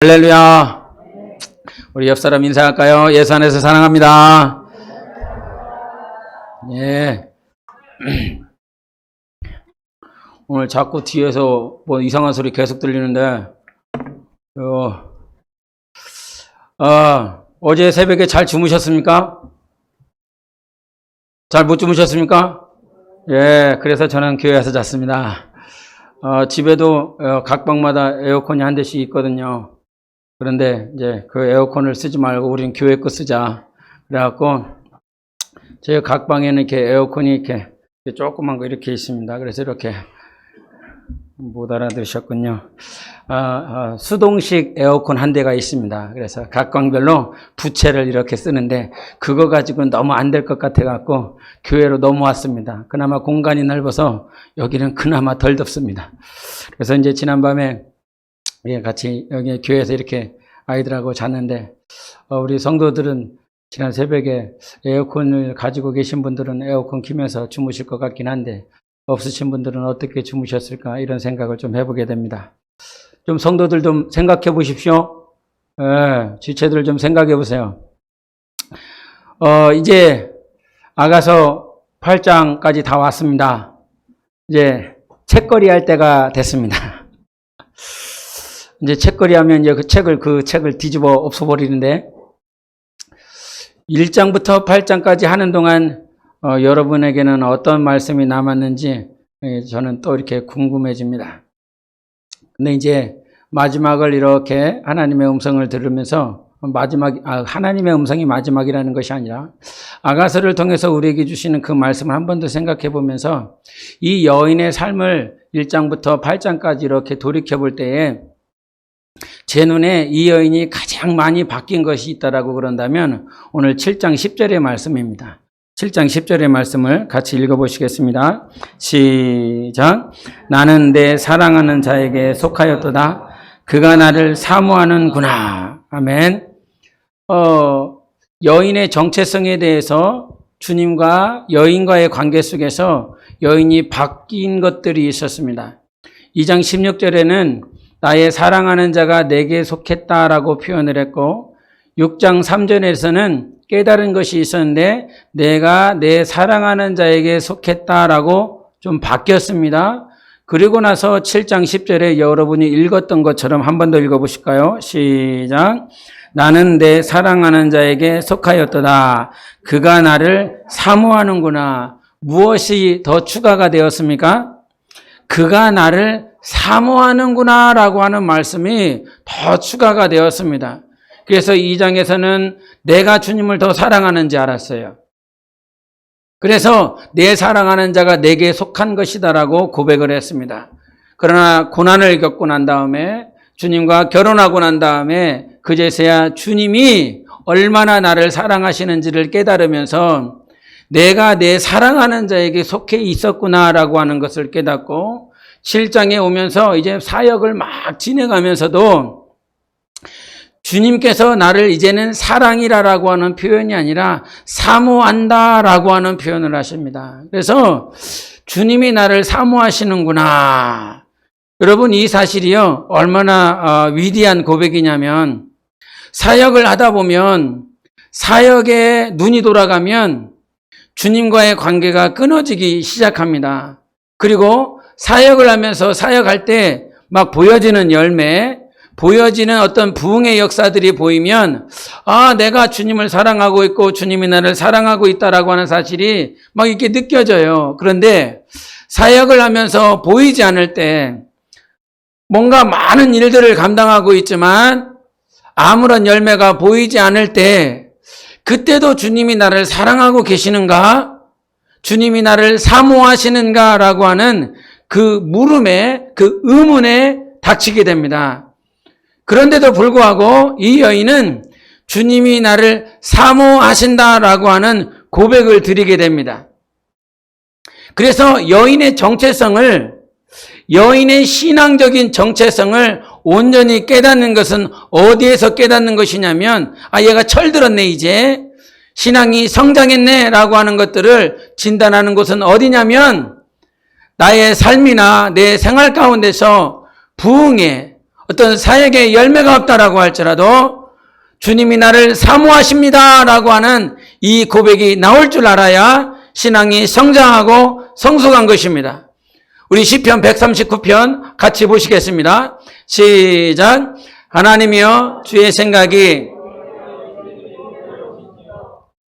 할렐루야. 우리 옆 사람 인사할까요? 예수 안에서 사랑합니다. 예. 오늘 자꾸 뒤에서 뭐 이상한 소리 계속 들리는데, 어제 새벽에 잘 주무셨습니까? 잘 못 주무셨습니까? 예, 그래서 저는 교회에서 잤습니다. 집에도 각 방마다 에어컨이 한 대씩 있거든요. 그런데 이제 그 에어컨을 쓰지 말고 우리는 교회 거 쓰자. 그래갖고 제 각 방에는 이렇게 에어컨이 이렇게 조그만 거 이렇게 있습니다. 그래서 이렇게 못 알아들으셨군요. 수동식 에어컨 한 대가 있습니다. 그래서 각 방별로 부채를 이렇게 쓰는데 그거 가지고는 너무 안 될 것 같아갖고 교회로 넘어왔습니다. 그나마 공간이 넓어서 여기는 그나마 덜 덥습니다. 그래서 이제 지난밤에 같이 여기 교회에서 이렇게 아이들하고 잤는데 우리 성도들은 지난 새벽에 에어컨을 가지고 계신 분들은 에어컨 키면서 주무실 것 같긴 한데 없으신 분들은 어떻게 주무셨을까 이런 생각을 좀 해보게 됩니다. 좀 성도들 좀 생각해 보십시오. 지체들 좀 생각해 보세요. 이제 아가서 8장까지 다 왔습니다. 이제 책거리 할 때가 됐습니다. 이제 책거리 하면 이제 그 책을 뒤집어 없애버리는데 1장부터 8장까지 하는 동안 여러분에게는 어떤 말씀이 남았는지 저는 또 이렇게 궁금해집니다. 근데 이제 마지막을 이렇게 하나님의 음성을 들으면서 하나님의 음성이 마지막이라는 것이 아니라 아가서를 통해서 우리에게 주시는 그 말씀을 한 번 더 생각해 보면서 이 여인의 삶을 1장부터 8장까지 이렇게 돌이켜 볼 때에 제 눈에 이 여인이 가장 많이 바뀐 것이 있다라고 그런다면 오늘 7장 10절의 말씀입니다. 7장 10절의 말씀을 같이 읽어보시겠습니다. 시작. 나는 내 사랑하는 자에게 속하였도다. 그가 나를 사모하는구나. 아멘. 여인의 정체성에 대해서 주님과 여인과의 관계 속에서 여인이 바뀐 것들이 있었습니다. 2장 16절에는 나의 사랑하는 자가 내게 속했다라고 표현을 했고 6장 3절에서는 깨달은 것이 있었는데 내가 내 사랑하는 자에게 속했다라고 좀 바뀌었습니다. 그리고 나서 7장 10절에 여러분이 읽었던 것처럼 한 번 더 읽어보실까요? 시작. 나는 내 사랑하는 자에게 속하였도다. 그가 나를 사모하는구나. 무엇이 더 추가가 되었습니까? 그가 나를 사모하는구나 라고 하는 말씀이 더 추가가 되었습니다. 그래서 2장에서는 내가 주님을 더 사랑하는지 알았어요. 그래서 내 사랑하는 자가 내게 속한 것이다라고 고백을 했습니다. 그러나 고난을 겪고 난 다음에 주님과 결혼하고 난 다음에 그제서야 주님이 얼마나 나를 사랑하시는지를 깨달으면서 내가 내 사랑하는 자에게 속해 있었구나라고 하는 것을 깨닫고 7장에 오면서 이제 사역을 막 진행하면서도 주님께서 나를 이제는 사랑이라고 하는 표현이 아니라 사모한다라고 하는 표현을 하십니다. 그래서 주님이 나를 사모하시는구나. 여러분 이 사실이요 얼마나 위대한 고백이냐면 사역을 하다 보면 사역에 눈이 돌아가면 주님과의 관계가 끊어지기 시작합니다. 그리고 사역을 하면서 사역할 때 막 보여지는 열매, 보여지는 어떤 부흥의 역사들이 보이면 내가 주님을 사랑하고 있고 주님이 나를 사랑하고 있다라고 하는 사실이 막 이렇게 느껴져요. 그런데 사역을 하면서 보이지 않을 때 뭔가 많은 일들을 감당하고 있지만 아무런 열매가 보이지 않을 때 그때도 주님이 나를 사랑하고 계시는가? 주님이 나를 사모하시는가? 라고 하는 그 물음에, 그 의문에 닥치게 됩니다. 그런데도 불구하고 이 여인은 주님이 나를 사모하신다라고 하는 고백을 드리게 됩니다. 그래서 여인의 신앙적인 정체성을 온전히 깨닫는 것은 어디에서 깨닫는 것이냐면 얘가 철들었네 이제 신앙이 성장했네 라고 하는 것들을 진단하는 곳은 어디냐면 나의 삶이나 내 생활 가운데서 부흥의 어떤 사역에 열매가 없다라고 할지라도 주님이 나를 사모하십니다라고 하는 이 고백이 나올 줄 알아야 신앙이 성장하고 성숙한 것입니다. 우리 시편 139편 같이 보시겠습니다. 시작. 하나님이여 주의 생각이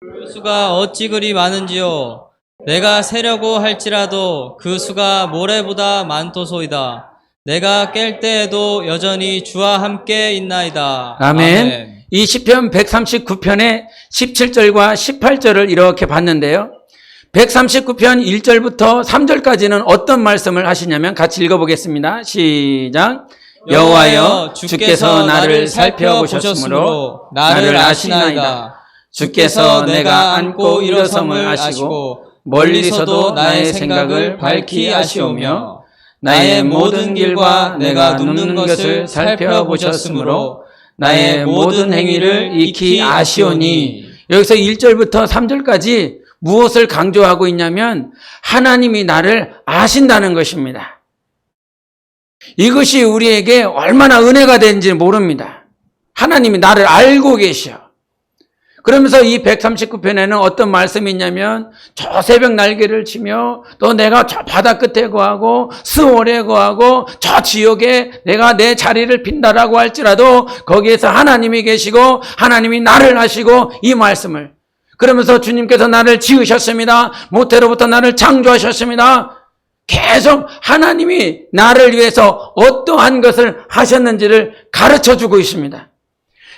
그 수가 어찌 그리 많은지요. 내가 세려고 할지라도 그 수가 모래보다 많도소이다. 내가 깰 때에도 여전히 주와 함께 있나이다. 아멘. 이 시편 139편의 17절과 18절을 이렇게 봤는데요. 139편 1절부터 3절까지는 어떤 말씀을 하시냐면 같이 읽어보겠습니다. 시작. 여호와여 주께서 나를 살펴보셨으므로 나를 아시나이다. 주께서 내가 앉고 일어섬을 아시고 멀리서도 나의 생각을 밝히 아시오며 나의 모든 길과 내가 눕는 것을 살펴보셨으므로 나의 모든 행위를 익히 아시오니. 여기서 1절부터 3절까지 무엇을 강조하고 있냐면 하나님이 나를 아신다는 것입니다. 이것이 우리에게 얼마나 은혜가 되는지 모릅니다. 하나님이 나를 알고 계셔. 그러면서 이 139편에는 어떤 말씀이 있냐면 저 새벽 날개를 치며 또 내가 저 바다 끝에 거하고 스월에 거하고 저 지옥에 내가 내 자리를 빈다라고 할지라도 거기에서 하나님이 계시고 하나님이 나를 아시고 이 말씀을 그러면서 주님께서 나를 지으셨습니다. 모태로부터 나를 창조하셨습니다. 계속 하나님이 나를 위해서 어떠한 것을 하셨는지를 가르쳐주고 있습니다.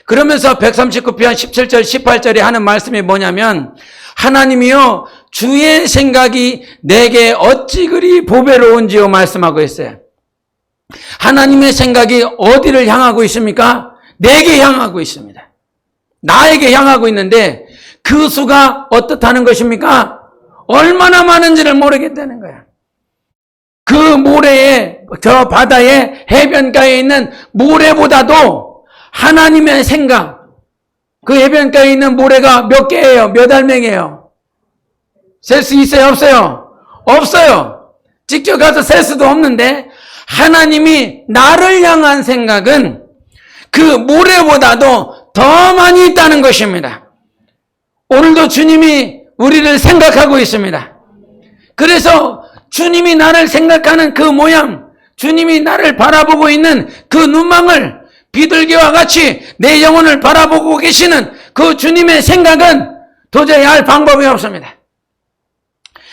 그러면서 139편 17절 18절에 하는 말씀이 뭐냐면 하나님이여 주의 생각이 내게 어찌 그리 보배로운지요 말씀하고 있어요. 하나님의 생각이 어디를 향하고 있습니까? 내게 향하고 있습니다. 나에게 향하고 있는데 그 수가 어떻다는 것입니까? 얼마나 많은지를 모르겠다는 거야. 그 모래에 저 바다의 해변가에 있는 모래보다도 하나님의 생각, 그 해변가에 있는 모래가 몇 개예요? 몇 알맹이에요? 셀 수 있어요? 없어요? 없어요. 직접 가서 셀 수도 없는데 하나님이 나를 향한 생각은 그 모래보다도 더 많이 있다는 것입니다. 오늘도 주님이 우리를 생각하고 있습니다. 그래서 주님이 나를 생각하는 그 모양, 주님이 나를 바라보고 있는 그 눈망울, 비둘기와 같이 내 영혼을 바라보고 계시는 그 주님의 생각은 도저히 알 방법이 없습니다.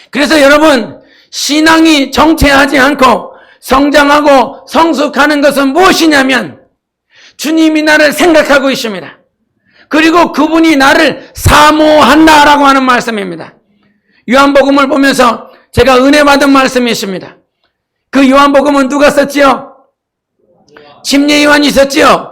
그래서 여러분, 신앙이 정체하지 않고 성장하고 성숙하는 것은 무엇이냐면 주님이 나를 생각하고 있습니다. 그리고 그분이 나를 사모한다라고 하는 말씀입니다. 요한복음을 보면서 제가 은혜 받은 말씀이 있습니다. 그 요한복음은 누가 썼지요? 침례 요한이 있었지요?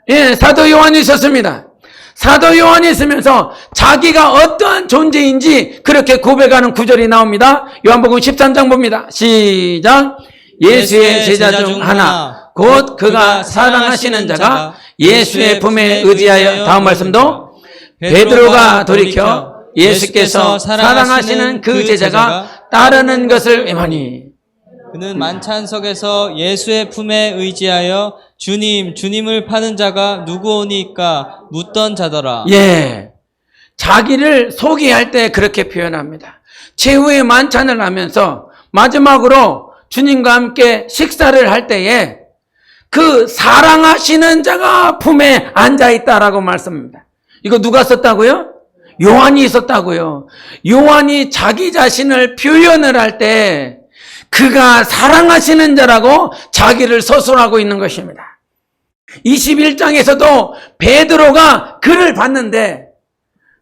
예, 사도 요한이 있었습니다. 사도 요한이 있으면서 자기가 어떠한 존재인지 그렇게 고백하는 구절이 나옵니다. 요한복음 13장 봅니다. 시작. 예수의 제자 중 하나 곧 그가 사랑하시는 자가 예수의 품에 의지하여. 다음 말씀도 베드로가 돌이켜 예수께서 사랑하시는 그 제자가 따르는 것을 애하니. 그는 만찬석에서 예수의 품에 의지하여 주님을 파는 자가 누구오니까 묻던 자더라. 예, 자기를 소개할 때 그렇게 표현합니다. 최후의 만찬을 하면서 마지막으로 주님과 함께 식사를 할 때에 그 사랑하시는 자가 품에 앉아있다라고 말씀합니다. 이거 누가 썼다고요? 요한이 썼다고요. 요한이 자기 자신을 표현을 할 때 그가 사랑하시는 자라고 자기를 서술하고 있는 것입니다. 21장에서도 베드로가 그를 봤는데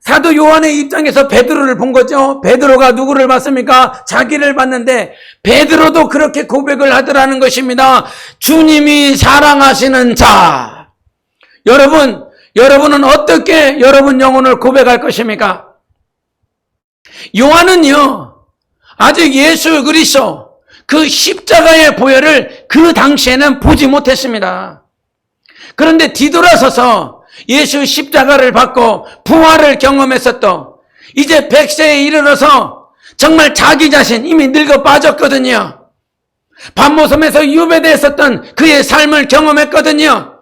사도 요한의 입장에서 베드로를 본 거죠. 베드로가 누구를 봤습니까? 자기를 봤는데 베드로도 그렇게 고백을 하더라는 것입니다. 주님이 사랑하시는 자. 여러분은 어떻게 여러분 영혼을 고백할 것입니까? 요한은요, 아직 예수 그리스도 그 십자가의 보혈을 그 당시에는 보지 못했습니다. 그런데 뒤돌아서서 예수 십자가를 받고 부활을 경험했었던 이제 100세에 이르러서 정말 자기 자신 이미 늙어 빠졌거든요. 밤모섬에서 유배되었었던 그의 삶을 경험했거든요.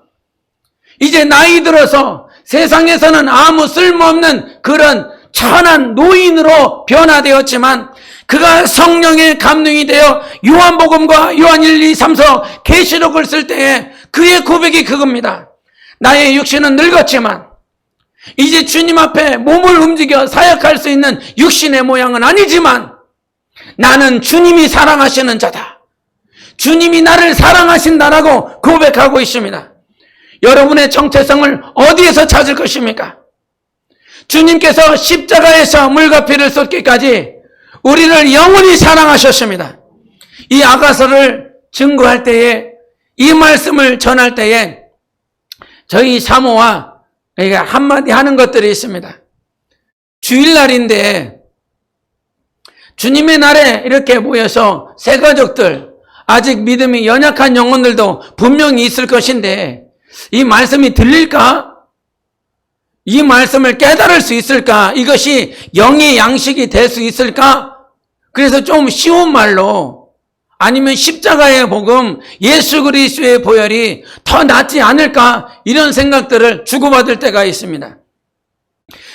이제 나이 들어서 세상에서는 아무 쓸모없는 그런 천한 노인으로 변화되었지만 그가 성령의 감동이 되어 요한복음과 요한 1, 2, 3서 계시록을 쓸 때에 그의 고백이 그겁니다. 나의 육신은 늙었지만 이제 주님 앞에 몸을 움직여 사역할 수 있는 육신의 모양은 아니지만 나는 주님이 사랑하시는 자다. 주님이 나를 사랑하신다라고 고백하고 있습니다. 여러분의 정체성을 어디에서 찾을 것입니까? 주님께서 십자가에서 물과 피를 쏟기까지 우리를 영원히 사랑하셨습니다. 이 아가서를 증거할 때에, 이 말씀을 전할 때에 저희 사모와 한마디 하는 것들이 있습니다. 주일날인데 주님의 날에 이렇게 모여서 새 가족들, 아직 믿음이 연약한 영혼들도 분명히 있을 것인데 이 말씀이 들릴까? 이 말씀을 깨달을 수 있을까? 이것이 영의 양식이 될 수 있을까? 그래서 좀 쉬운 말로, 아니면 십자가의 복음, 예수 그리스도의 보혈이 더 낫지 않을까? 이런 생각들을 주고받을 때가 있습니다.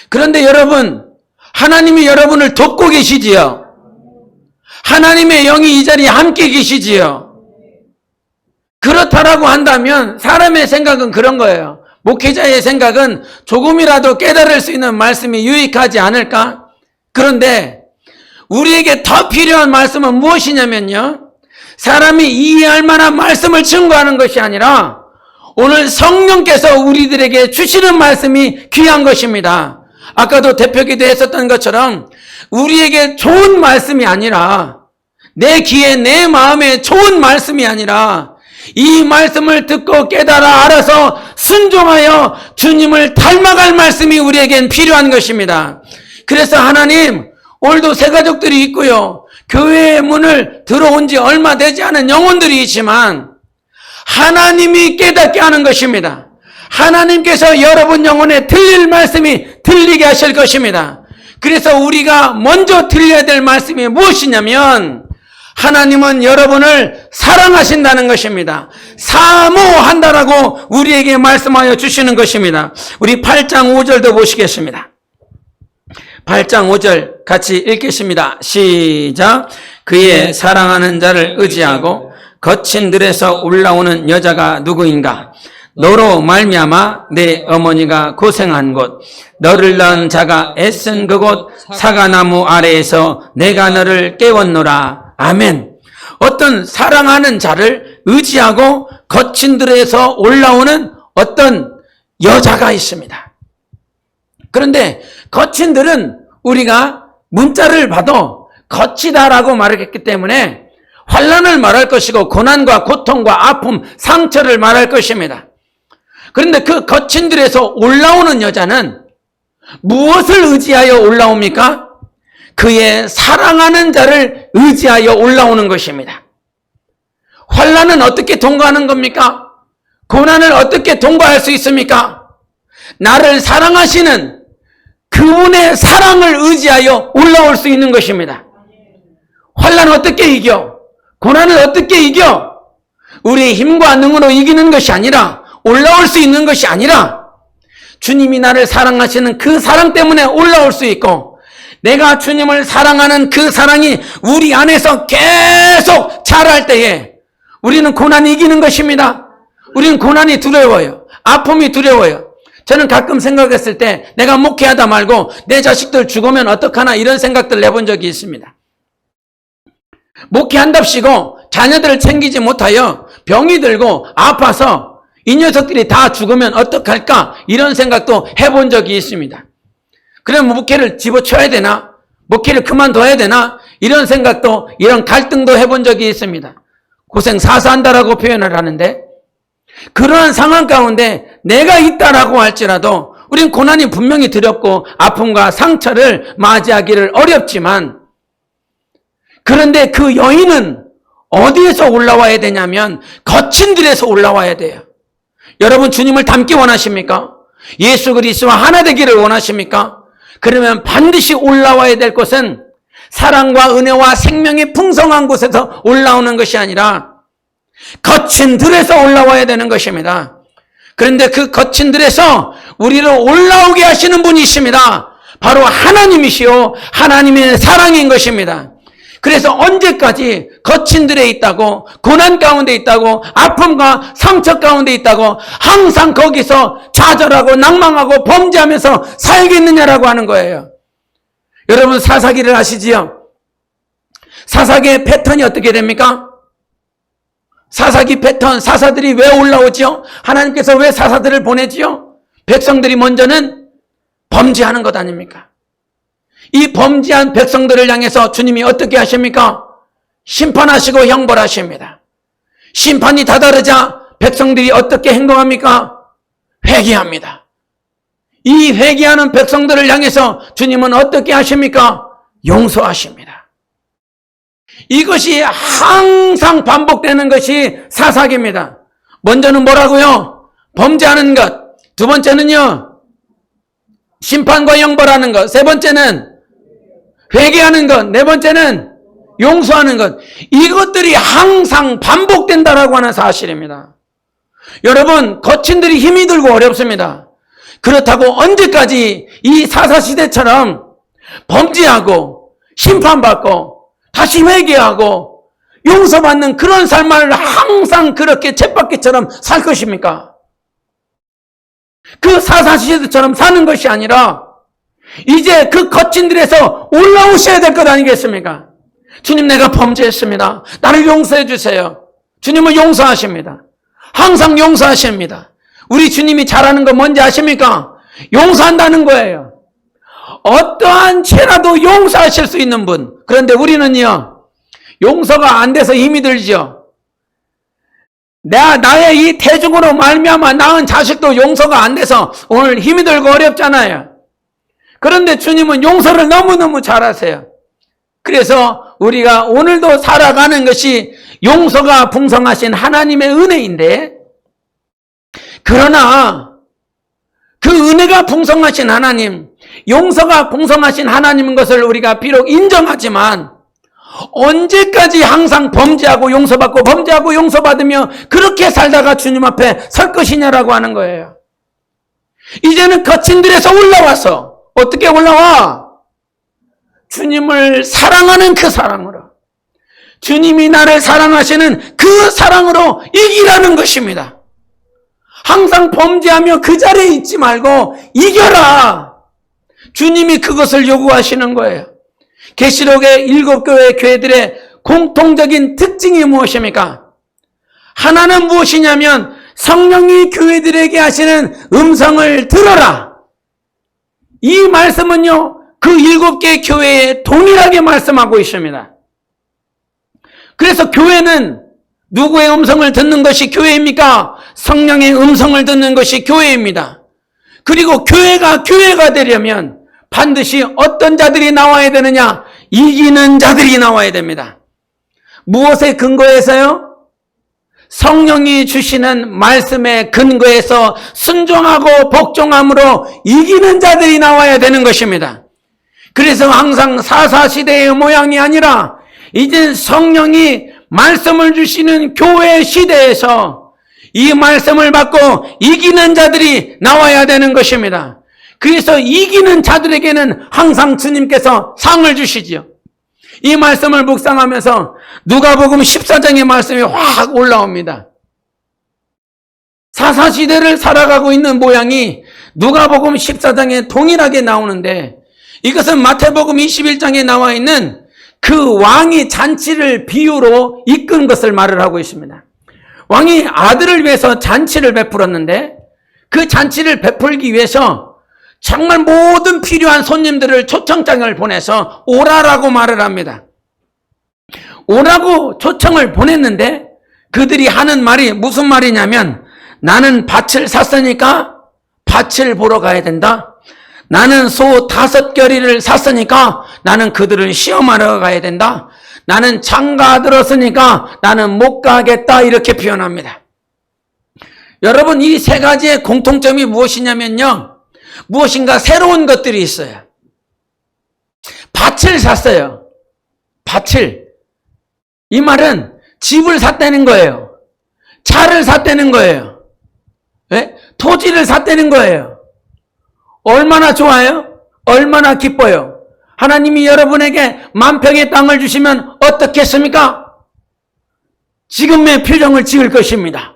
그런데 여러분, 하나님이 여러분을 돕고 계시지요. 하나님의 영이 이 자리에 함께 계시지요. 그렇다라고 한다면 사람의 생각은 그런 거예요. 목회자의 생각은 조금이라도 깨달을 수 있는 말씀이 유익하지 않을까? 그런데 우리에게 더 필요한 말씀은 무엇이냐면요, 사람이 이해할 만한 말씀을 증거하는 것이 아니라 오늘 성령께서 우리들에게 주시는 말씀이 귀한 것입니다. 아까도 대표기도 했었던 것처럼 우리에게 좋은 말씀이 아니라, 내 귀에 내 마음에 좋은 말씀이 아니라 이 말씀을 듣고 깨달아 알아서 순종하여 주님을 닮아갈 말씀이 우리에겐 필요한 것입니다. 그래서 하나님, 오늘도 새 가족들이 있고요, 교회의 문을 들어온 지 얼마 되지 않은 영혼들이 있지만 하나님이 깨닫게 하는 것입니다. 하나님께서 여러분 영혼에 들릴 말씀이 들리게 하실 것입니다. 그래서 우리가 먼저 들려야 될 말씀이 무엇이냐면, 하나님은 여러분을 사랑하신다는 것입니다. 사모한다라고 우리에게 말씀하여 주시는 것입니다. 우리 8장 5절도 보시겠습니다. 8장 5절 같이 읽겠습니다. 시작. 그의 사랑하는 자를 의지하고 거친 들에서 올라오는 여자가 누구인가? 너로 말미암아 내 어머니가 고생한 곳, 너를 낳은 자가 애쓴 그곳 사과나무 아래에서 내가 너를 깨웠노라. 아멘. 어떤 사랑하는 자를 의지하고 거친 들에서 올라오는 어떤 여자가 있습니다. 그런데 거친 들은 우리가 문자를 봐도 거치다라고 말했기 때문에 환난을 말할 것이고 고난과 고통과 아픔, 상처를 말할 것입니다. 그런데 그 거친 들에서 올라오는 여자는 무엇을 의지하여 올라옵니까? 그의 사랑하는 자를 의지하여 올라오는 것입니다. 환난은 어떻게 통과하는 겁니까? 고난을 어떻게 통과할 수 있습니까? 나를 사랑하시는 그분의 사랑을 의지하여 올라올 수 있는 것입니다. 환난을 어떻게 이겨? 고난을 어떻게 이겨? 우리의 힘과 능으로 이기는 것이 아니라, 올라올 수 있는 것이 아니라 주님이 나를 사랑하시는 그 사랑 때문에 올라올 수 있고, 내가 주님을 사랑하는 그 사랑이 우리 안에서 계속 자랄 때에 우리는 고난이 이기는 것입니다. 우리는 고난이 두려워요. 아픔이 두려워요. 저는 가끔 생각했을 때 내가 목회하다 말고 내 자식들 죽으면 어떡하나 이런 생각들을 해본 적이 있습니다. 목회한답시고 자녀들을 챙기지 못하여 병이 들고 아파서 이 녀석들이 다 죽으면 어떡할까 이런 생각도 해본 적이 있습니다. 그러면 목회를 집어쳐야 되나? 목회를 그만둬야 되나? 이런 생각도, 이런 갈등도 해본 적이 있습니다. 고생 사사한다라고 표현을 하는데, 그러한 상황 가운데 내가 있다라고 할지라도 우린 고난이 분명히 두렵고 아픔과 상처를 맞이하기를 어렵지만, 그런데 그 여인은 어디에서 올라와야 되냐면 거친 들에서 올라와야 돼요. 여러분, 주님을 닮기 원하십니까? 예수 그리스도와 하나 되기를 원하십니까? 그러면 반드시 올라와야 될 곳은 사랑과 은혜와 생명이 풍성한 곳에서 올라오는 것이 아니라 거친 들에서 올라와야 되는 것입니다. 그런데 그 거친 들에서 우리를 올라오게 하시는 분이 있습니다. 바로 하나님이시요 하나님의 사랑인 것입니다. 그래서 언제까지 거친 들에 있다고, 고난 가운데 있다고, 아픔과 상처 가운데 있다고 항상 거기서 좌절하고 낭망하고 범죄하면서 살겠느냐라고 하는 거예요. 여러분 사사기를 아시지요? 사사기의 패턴이 어떻게 됩니까? 사사기 패턴, 사사들이 왜 올라오지요? 하나님께서 왜 사사들을 보내지요? 백성들이 먼저는 범죄하는 것 아닙니까? 이 범죄한 백성들을 향해서 주님이 어떻게 하십니까? 심판하시고 형벌하십니다. 심판이 다다르자 백성들이 어떻게 행동합니까? 회개합니다. 이 회개하는 백성들을 향해서 주님은 어떻게 하십니까? 용서하십니다. 이것이 항상 반복되는 것이 사사기입니다. 먼저는 뭐라고요? 범죄하는 것. 두 번째는요, 심판과 형벌하는 것. 세 번째는 회개하는 것. 네 번째는 용서하는 것. 이것들이 항상 반복된다라고 하는 사실입니다. 여러분, 거친들이 힘이 들고 어렵습니다. 그렇다고 언제까지 이 사사시대처럼 범죄하고 심판받고 다시 회개하고 용서받는 그런 삶을 항상 그렇게 쳇바퀴처럼 살 것입니까? 그 사사시대처럼 사는 것이 아니라 이제 그 거친 들에서 올라오셔야 될 것 아니겠습니까? 주님, 내가 범죄했습니다. 나를 용서해 주세요. 주님은 용서하십니다. 항상 용서하십니다. 우리 주님이 잘하는 거 뭔지 아십니까? 용서한다는 거예요. 어떠한 죄라도 용서하실 수 있는 분. 그런데 우리는요, 용서가 안 돼서 힘이 들죠. 나의 이 태중으로 말미암아 낳은 자식도 용서가 안 돼서 오늘 힘이 들고 어렵잖아요. 그런데 주님은 용서를 너무너무 잘하세요. 그래서 우리가 오늘도 살아가는 것이 용서가 풍성하신 하나님의 은혜인데, 그러나 그 은혜가 풍성하신 하나님, 용서가 풍성하신 하나님인 것을 우리가 비록 인정하지만 언제까지 항상 범죄하고 용서받고 범죄하고 용서받으며 그렇게 살다가 주님 앞에 설 것이냐라고 하는 거예요. 이제는 거친 들에서 올라와서 어떻게 올라와? 주님을 사랑하는 그 사랑으로, 주님이 나를 사랑하시는 그 사랑으로 이기라는 것입니다. 항상 범죄하며 그 자리에 있지 말고 이겨라. 주님이 그것을 요구하시는 거예요. 계시록의 7교회 교회들의 공통적인 특징이 무엇입니까? 하나는 무엇이냐면 성령이 교회들에게 하시는 음성을 들어라. 이 말씀은요, 그 7개 교회에 동일하게 말씀하고 있습니다. 그래서 교회는 누구의 음성을 듣는 것이 교회입니까? 성령의 음성을 듣는 것이 교회입니다. 그리고 교회가 되려면 반드시 어떤 자들이 나와야 되느냐? 이기는 자들이 나와야 됩니다. 무엇에 근거해서요? 성령이 주시는 말씀에 근거해서 순종하고 복종함으로 이기는 자들이 나와야 되는 것입니다. 그래서 항상 사사시대의 모양이 아니라 이제 성령이 말씀을 주시는 교회 시대에서 이 말씀을 받고 이기는 자들이 나와야 되는 것입니다. 그래서 이기는 자들에게는 항상 주님께서 상을 주시지요. 이 말씀을 묵상하면서 누가복음 14장의 말씀이 확 올라옵니다. 사사시대를 살아가고 있는 모양이 누가복음 14장에 동일하게 나오는데, 이것은 마태복음 21장에 나와 있는 그 왕이 잔치를 비유로 이끈 것을 말을 하고 있습니다. 왕이 아들을 위해서 잔치를 베풀었는데 그 잔치를 베풀기 위해서 정말 모든 필요한 손님들을 초청장을 보내서 오라라고 말을 합니다. 오라고 초청을 보냈는데 그들이 하는 말이 무슨 말이냐면, 나는 밭을 샀으니까 밭을 보러 가야 된다. 나는 소 5겨리를 샀으니까 나는 그들을 시험하러 가야 된다. 나는 장가 들었으니까 나는 못 가겠다. 이렇게 표현합니다. 여러분, 이 세 가지의 공통점이 무엇이냐면요, 무엇인가 새로운 것들이 있어요. 밭을 샀어요. 밭을, 이 말은 집을 샀다는 거예요. 차를 샀다는 거예요. 네? 토지를 샀다는 거예요. 얼마나 좋아요? 얼마나 기뻐요? 하나님이 여러분에게 만평의 땅을 주시면 어떻겠습니까? 지금의 표정을 지을 것입니다.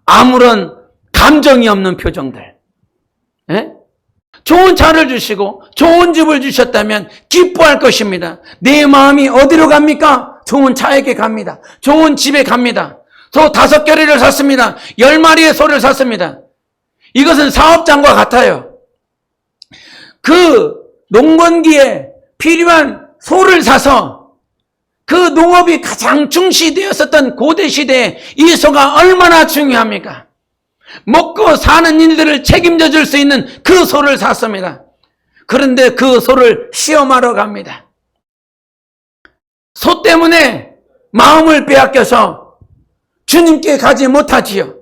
아무런 감정이 없는 표정들. 예? 좋은 차를 주시고 좋은 집을 주셨다면 기뻐할 것입니다. 내 마음이 어디로 갑니까? 좋은 차에게 갑니다. 좋은 집에 갑니다. 소 5겨레를 샀습니다. 10마리의 소를 샀습니다. 이것은 사업장과 같아요. 그 농번기에 필요한 소를 사서 그 농업이 가장 중시되었었던 고대시대에 이 소가 얼마나 중요합니까? 먹고 사는 일들을 책임져 줄 수 있는 그 소를 샀습니다. 그런데 그 소를 시험하러 갑니다. 소 때문에 마음을 빼앗겨서 주님께 가지 못하지요.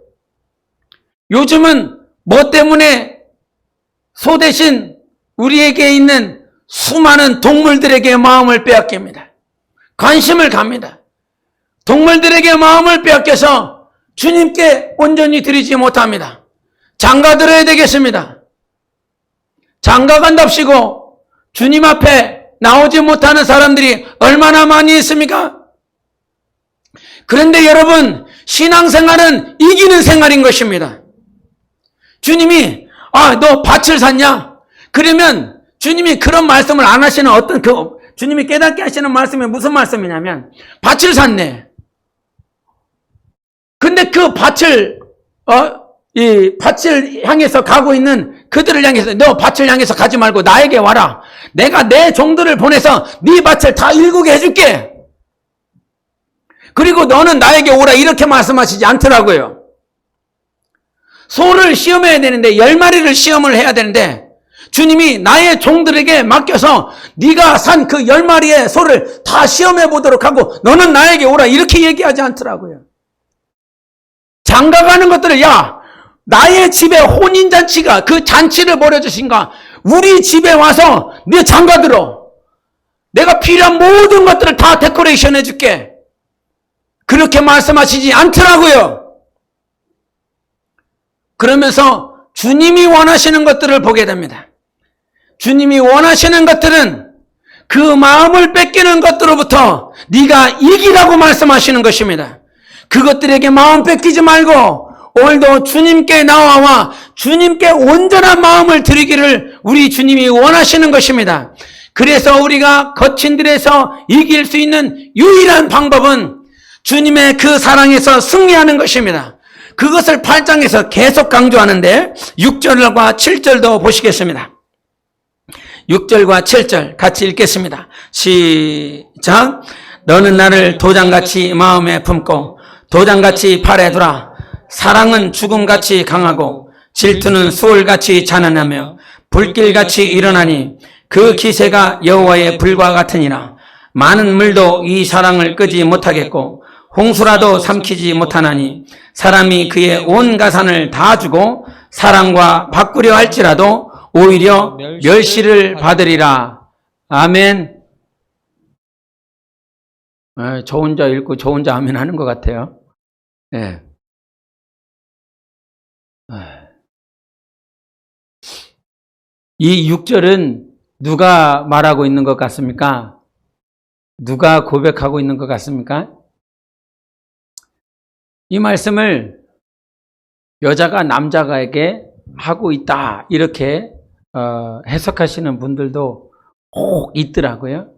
요즘은 뭐 때문에 소 대신 우리에게 있는 수많은 동물들에게 마음을 빼앗깁니다. 관심을 갑니다. 동물들에게 마음을 빼앗겨서 주님께 온전히 드리지 못합니다. 장가 들어야 되겠습니다. 장가 간답시고 주님 앞에 나오지 못하는 사람들이 얼마나 많이 있습니까? 그런데 여러분, 신앙생활은 이기는 생활인 것입니다. 주님이 너 밭을 샀냐? 그러면 주님이 그런 말씀을 안 하시는 주님이 깨닫게 하시는 말씀이 무슨 말씀이냐면 밭을 샀네. 근데 그 밭을 이 밭을 향해서 가고 있는 그들을 향해서 너 밭을 향해서 가지 말고 나에게 와라. 내가 내 종들을 보내서 네 밭을 다 일구게 해줄게. 그리고 너는 나에게 오라 이렇게 말씀하시지 않더라고요. 소를 시험해야 되는데 10마리를 시험을 해야 되는데 주님이 나의 종들에게 맡겨서 네가 산 그 10마리의 소를 다 시험해 보도록 하고 너는 나에게 오라 이렇게 얘기하지 않더라고요. 장가가는 것들을 나의 집에 혼인잔치가 그 잔치를 벌여주신가 우리 집에 와서 네 장가들어. 내가 필요한 모든 것들을 다 데코레이션 해줄게. 그렇게 말씀하시지 않더라고요. 그러면서 주님이 원하시는 것들을 보게 됩니다. 주님이 원하시는 것들은 그 마음을 뺏기는 것들로부터 네가 이기라고 말씀하시는 것입니다. 그것들에게 마음 뺏기지 말고 오늘도 주님께 나와 주님께 온전한 마음을 드리기를 우리 주님이 원하시는 것입니다. 그래서 우리가 거친 들에서 이길 수 있는 유일한 방법은 주님의 그 사랑에서 승리하는 것입니다. 그것을 8장에서 계속 강조하는데 6절과 7절도 보시겠습니다. 6절과 7절 같이 읽겠습니다. 시작. 너는 나를 도장같이 마음에 품고 도장같이 팔에 두라. 사랑은 죽음같이 강하고 질투는 수월같이 잔인하며 불길같이 일어나니 그 기세가 여호와의 불과 같으니라. 많은 물도 이 사랑을 끄지 못하겠고 홍수라도 삼키지 못하나니 사람이 그의 온 가산을 다 주고 사랑과 바꾸려 할지라도 오히려 멸시를 받으리라. 아멘. 저 혼자 읽고 저 혼자 아멘 하는 것 같아요. 네. 이 6절은 누가 말하고 있는 것 같습니까? 누가 고백하고 있는 것 같습니까? 이 말씀을 여자가 남자에게 하고 있다 이렇게 해석하시는 분들도 꼭 있더라고요.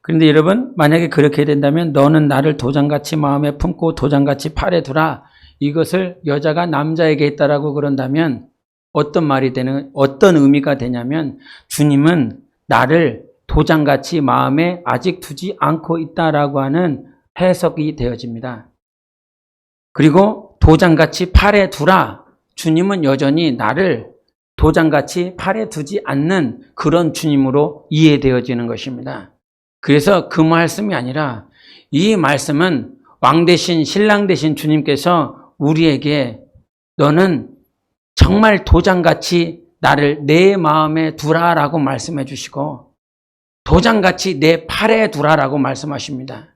그런데 여러분, 만약에 그렇게 된다면 너는 나를 도장같이 마음에 품고 도장같이 팔에 두라. 이것을 여자가 남자에게 했다라고 그런다면 어떤 의미가 되냐면 주님은 나를 도장같이 마음에 아직 두지 않고 있다라고 하는 해석이 되어집니다. 그리고 도장같이 팔에 두라. 주님은 여전히 나를 도장같이 팔에 두지 않는 그런 주님으로 이해되어지는 것입니다. 그래서 그 말씀이 아니라 이 말씀은 왕 대신 신랑 대신 주님께서 우리에게 너는 정말 도장같이 나를 내 마음에 두라라고 말씀해 주시고 도장같이 내 팔에 두라라고 말씀하십니다.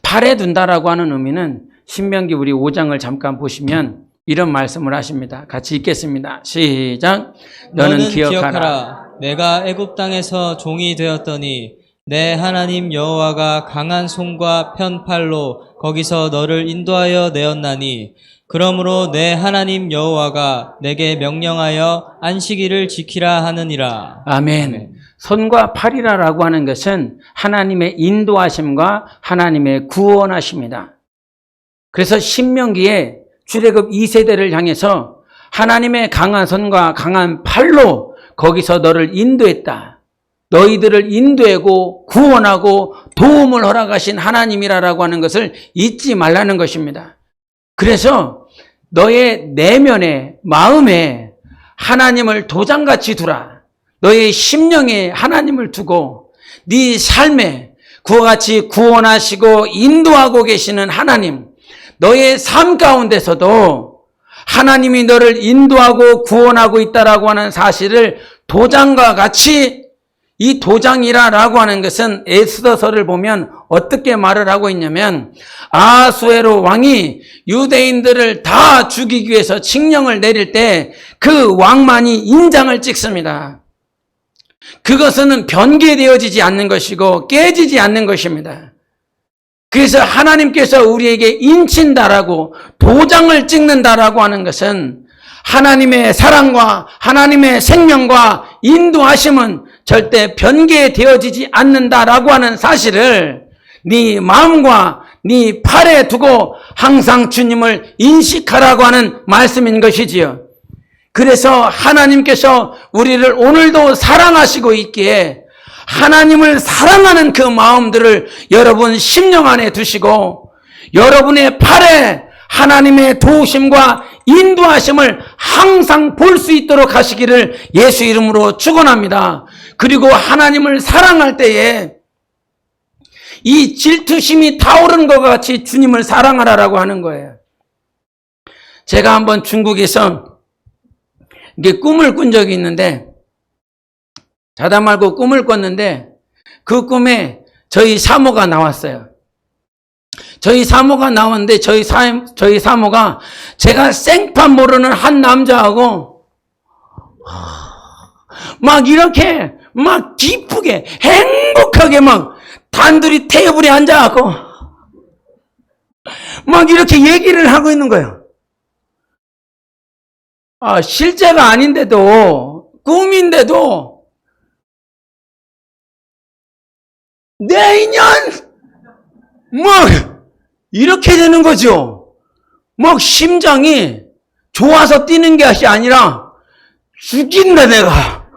팔에 둔다라고 하는 의미는 신명기 우리 5장을 잠깐 보시면 이런 말씀을 하십니다. 같이 읽겠습니다. 시작. 너는 기억하라. 내가 애굽 땅에서 종이 되었더니 내 하나님 여호와가 강한 손과 편팔로 거기서 너를 인도하여 내었나니 그러므로 내 하나님 여호와가 내게 명령하여 안식일을 지키라 하느니라. 아멘. 손과 팔이라고 하는 것은 하나님의 인도하심과 하나님의 구원하심이다. 그래서 신명기에 출애굽 2세대를 향해서 하나님의 강한 손과 강한 팔로 거기서 너를 인도했다. 너희들을 인도하고 구원하고 도움을 허락하신 하나님이라고 하는 것을 잊지 말라는 것입니다. 그래서 너의 내면에 마음에 하나님을 도장같이 두라. 너의 심령에 하나님을 두고 네 삶에 그와 같이 구원하시고 인도하고 계시는 하나님, 너의 삶 가운데서도 하나님이 너를 인도하고 구원하고 있다라고 하는 사실을 도장과 같이, 이 도장이라고 하는 것은 에스더서를 보면 어떻게 말을 하고 있냐면 아수에로 왕이 유대인들을 다 죽이기 위해서 칙령을 내릴 때 그 왕만이 인장을 찍습니다. 그것은 변개되어지지 않는 것이고 깨지지 않는 것입니다. 그래서 하나님께서 우리에게 인친다라고 도장을 찍는다라고 하는 것은 하나님의 사랑과 하나님의 생명과 인도하심은 절대 변개되어지지 않는다라고 하는 사실을 네 마음과 네 팔에 두고 항상 주님을 인식하라고 하는 말씀인 것이지요. 그래서 하나님께서 우리를 오늘도 사랑하시고 있기에 하나님을 사랑하는 그 마음들을 여러분 심령 안에 두시고 여러분의 팔에 하나님의 도우심과 인도하심을 항상 볼 수 있도록 하시기를 예수 이름으로 축원합니다. 그리고 하나님을 사랑할 때에 이 질투심이 타오르는 것 같이 주님을 사랑하라라고 하는 거예요. 제가 한번 중국에서 이게 꿈을 꾼 적이 있는데 자다 말고 꿈을 꿨는데 그 꿈에 저희 사모가 나왔어요. 저희 사모가 나왔는데 저희 사모가 제가 생판 모르는 한 남자하고 막 이렇게 막 기쁘게 행복하게 막 단둘이 테이블에 앉아갖고 막 이렇게 얘기를 하고 있는 거예요. 실제가 아닌데도 꿈인데도 내 인연 막 이렇게 되는 거죠. 막 심장이 좋아서 뛰는 게 아니라 죽인다 내가.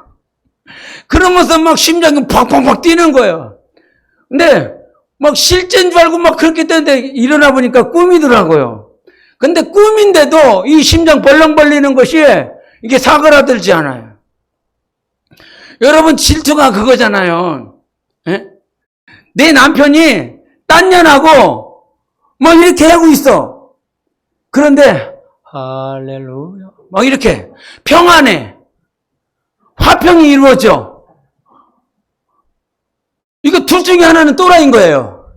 그러면서 막 심장이 팍팍팍 뛰는 거예요. 근데 막 실제인 줄 알고 막 그렇게 되는데 일어나 보니까 꿈이더라고요. 근데 꿈인데도 이 심장 벌렁 벌리는 것이 이게 사그라들지 않아요. 여러분 질투가 그거잖아요. 에? 내 남편이 딴 년하고 막 이렇게 하고 있어. 그런데 할렐루야 막 이렇게 평안해. 화평이 이루어져. 이거 둘 중에 하나는 또라이인 거예요.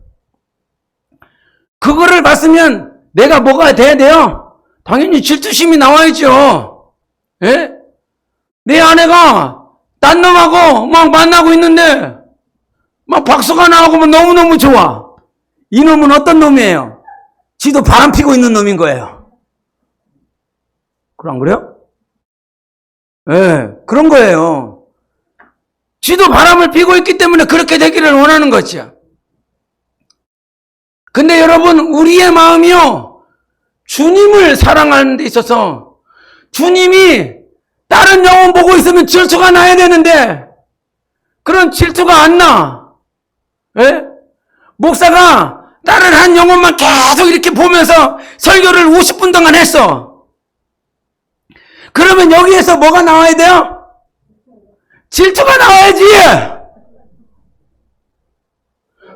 그거를 봤으면 내가 뭐가 돼야 돼요? 당연히 질투심이 나와야죠. 예? 내 아내가 딴 놈하고 막 만나고 있는데 막 박수가 나오고 막 너무너무 좋아. 이 놈은 어떤 놈이에요? 지도 바람 피고 있는 놈인 거예요. 그럼 그래요? 예, 그런 거예요. 지도 바람을 피고 있기 때문에 그렇게 되기를 원하는 거죠. 근데 여러분, 우리의 마음이요, 주님을 사랑하는 데 있어서 주님이 다른 영혼 보고 있으면 질투가 나야 되는데 그런 질투가 안 나. 예? 목사가 다른 한 영혼만 계속 이렇게 보면서 설교를 50분 동안 했어. 그러면 여기에서 뭐가 나와야 돼요? 질투가 나와야지.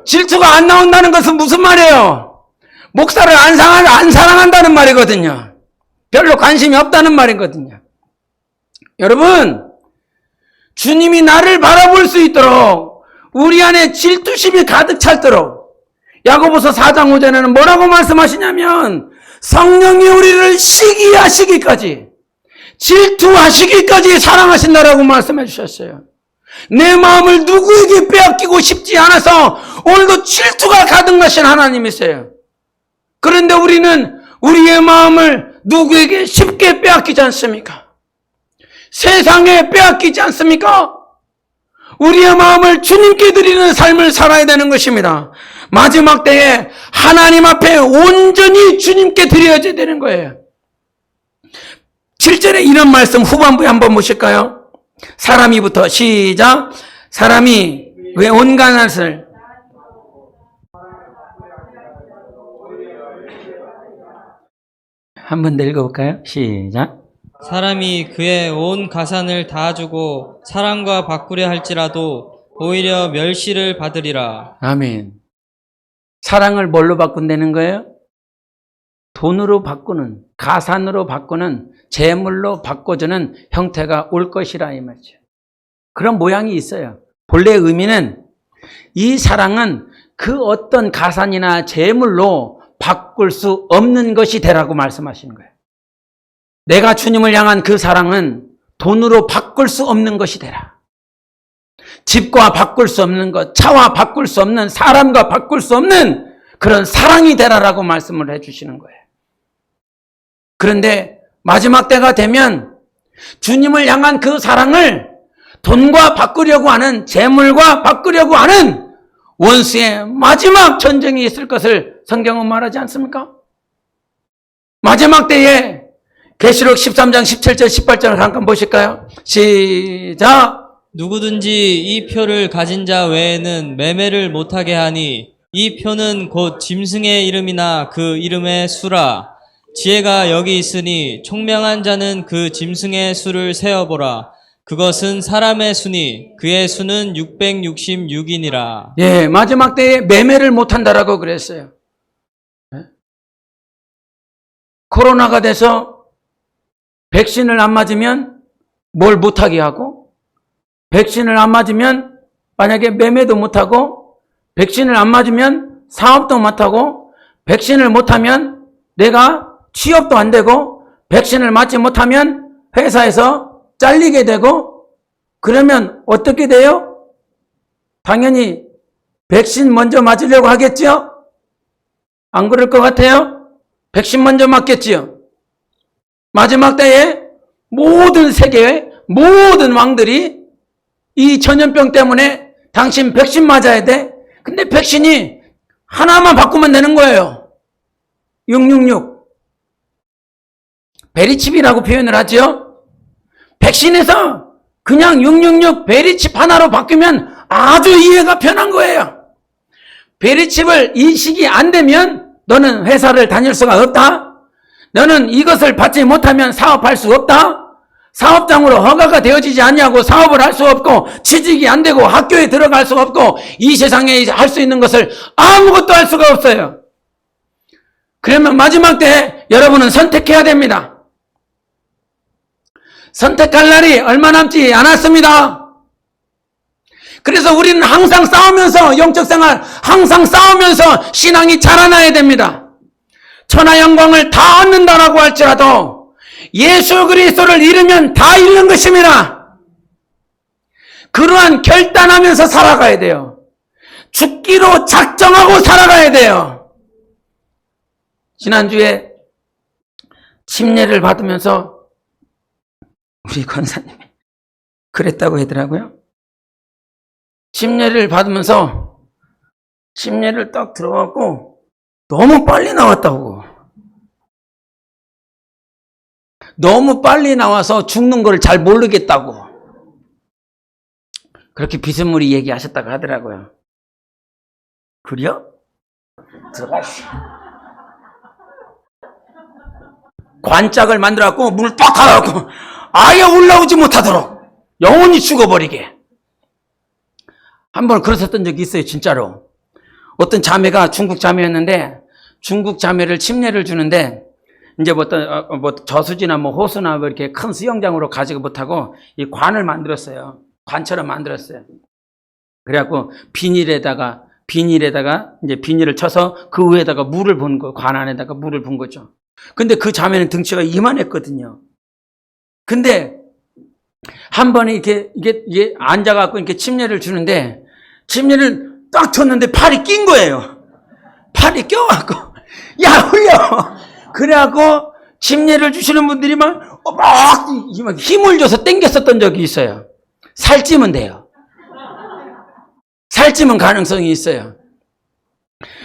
질투가 안 나온다는 것은 무슨 말이에요? 목사를 안 사랑한다는 말이거든요. 별로 관심이 없다는 말이거든요. 여러분, 주님이 나를 바라볼 수 있도록 우리 안에 질투심이 가득 찰도록 야고보서 4장 5절에는 뭐라고 말씀하시냐면 성령이 우리를 시기하시기까지 질투하시기까지 사랑하신다라고 말씀해 주셨어요. 내 마음을 누구에게 빼앗기고 싶지 않아서 오늘도 질투가 가득하신 하나님이세요. 그런데 우리는 우리의 마음을 누구에게 쉽게 빼앗기지 않습니까? 세상에 빼앗기지 않습니까? 우리의 마음을 주님께 드리는 삶을 살아야 되는 것입니다. 마지막 때에 하나님 앞에 온전히 주님께 드려야 되는 거예요. 7절에 이런 말씀 후반부에 한번 보실까요? 사람이부터 시작. 사람이 왜 온갖을 한번 더 읽어볼까요? 시작. 사람이 그의 온 가산을 다 주고 사랑과 바꾸려 할지라도 오히려 멸시를 받으리라. 아멘. 사랑을 뭘로 바꾼다는 거예요? 돈으로 바꾸는, 가산으로 바꾸는, 재물로 바꿔주는 형태가 올 것이라 이 말이죠. 그런 모양이 있어요. 본래 의미는 이 사랑은 그 어떤 가산이나 재물로 바꿀 수 없는 것이 되라고 말씀하시는 거예요. 내가 주님을 향한 그 사랑은 돈으로 바꿀 수 없는 것이 되라. 집과 바꿀 수 없는 것, 차와 바꿀 수 없는, 사람과 바꿀 수 없는 그런 사랑이 되라라고 말씀을 해주시는 거예요. 그런데 마지막 때가 되면 주님을 향한 그 사랑을 돈과 바꾸려고 하는, 재물과 바꾸려고 하는 원수의 마지막 전쟁이 있을 것을 성경은 말하지 않습니까? 마지막 때에 계시록 13장 17절 18절을 잠깐 보실까요? 시작. 누구든지 이 표를 가진 자 외에는 매매를 못하게 하니 이 표는 곧 짐승의 이름이나 그 이름의 수라. 지혜가 여기 있으니 총명한 자는 그 짐승의 수를 세어보라. 그것은 사람의 수니 그의 수는 666이니라. 예, 마지막 때에 매매를 못한다라고 그랬어요. 코로나가 돼서 백신을 안 맞으면 뭘 못하게 하고, 백신을 안 맞으면 만약에 매매도 못하고, 백신을 안 맞으면 사업도 못하고, 백신을 못하면 내가 취업도 안 되고, 백신을 맞지 못하면 회사에서 잘리게 되고, 그러면 어떻게 돼요? 당연히 백신 먼저 맞으려고 하겠죠? 안 그럴 것 같아요? 백신 먼저 맞겠지요? 마지막 때에 모든 세계의 모든 왕들이 이 전염병 때문에 당신 백신 맞아야 돼? 근데 백신이 하나만 바꾸면 되는 거예요. 666. 베리칩이라고 표현을 하죠. 백신에서 그냥 666 베리칩 하나로 바뀌면 아주 이해가 편한 거예요. 베리칩을 인식이 안 되면 너는 회사를 다닐 수가 없다. 너는 이것을 받지 못하면 사업할 수 없다. 사업장으로 허가가 되어지지 않냐고 사업을 할 수 없고, 취직이 안 되고, 학교에 들어갈 수 없고, 이 세상에 할 수 있는 것을 아무것도 할 수가 없어요. 그러면 마지막 때 여러분은 선택해야 됩니다. 선택할 날이 얼마 남지 않았습니다. 그래서 우리는 항상 싸우면서, 영적 생활 항상 싸우면서 신앙이 자라나야 됩니다. 천하 영광을 다 얻는다라고 할지라도 예수 그리스도를 잃으면 다 잃는 것입니다. 그러한 결단하면서 살아가야 돼요. 죽기로 작정하고 살아가야 돼요. 지난주에 침례를 받으면서 우리 권사님이 그랬다고 하더라고요. 침례를 받으면서 침례를 딱 들어갔고 너무 빨리 나왔다고. 너무 빨리 나와서 죽는 걸 잘 모르겠다고. 그렇게 비스무리 얘기하셨다고 하더라고요. 그래요? 들어가시. 관짝을 만들어갖고 문을 딱 닫아갖고 아예 올라오지 못하도록 영원히 죽어버리게. 한번 그랬었던 적이 있어요, 진짜로. 어떤 자매가 중국 자매였는데 중국 자매를 침례를 주는데 이제 뭐 저수지나 뭐 호수나 뭐 이렇게 큰 수영장으로 가지고 못하고 이 관을 만들었어요. 관처럼 만들었어요. 그래갖고 비닐에다가 이제 비닐을 쳐서 그 위에다가 물을 붓는 거, 관 안에다가 물을 붓는 거죠. 근데 그 자매는 등치가 이만했거든요. 근데 한 번에 이게 앉아갖고 이렇게 침례를 주는데 침례를 딱 쳤는데 팔이 낀 거예요. 팔이 껴갖고 야 흘려. 그래갖고 침례를 주시는 분들이 막 힘을 줘서 당겼었던 적이 있어요. 살찌면 돼요. 살찌면 가능성이 있어요.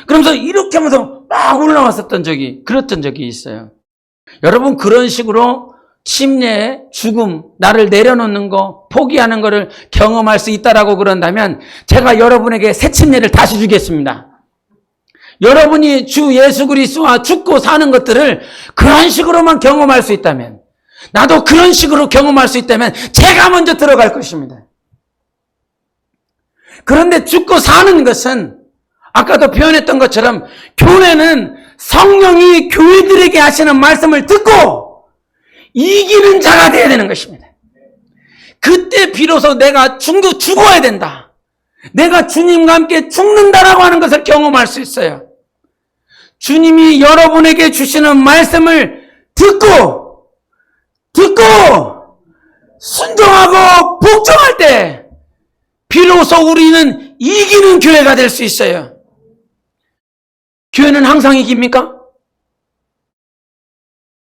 그러면서 이렇게 하면서 막 올라왔었던 그랬던 적이 있어요. 여러분, 그런 식으로 침례, 죽음, 나를 내려놓는 거, 포기하는 거를 경험할 수 있다라고 그런다면 제가 여러분에게 새 침례를 다시 주겠습니다. 여러분이 주 예수 그리스도와 죽고 사는 것들을 그런 식으로만 경험할 수 있다면, 나도 그런 식으로 경험할 수 있다면 제가 먼저 들어갈 것입니다. 그런데 죽고 사는 것은 아까도 표현했던 것처럼 교회는 성령이 교회들에게 하시는 말씀을 듣고 이기는 자가 되어야 되는 것입니다. 그때 비로소 내가 죽어야 된다. 내가 주님과 함께 죽는다라고 하는 것을 경험할 수 있어요. 주님이 여러분에게 주시는 말씀을 듣고 순종하고 복종할 때 비로소 우리는 이기는 교회가 될 수 있어요. 교회는 항상 이깁니까?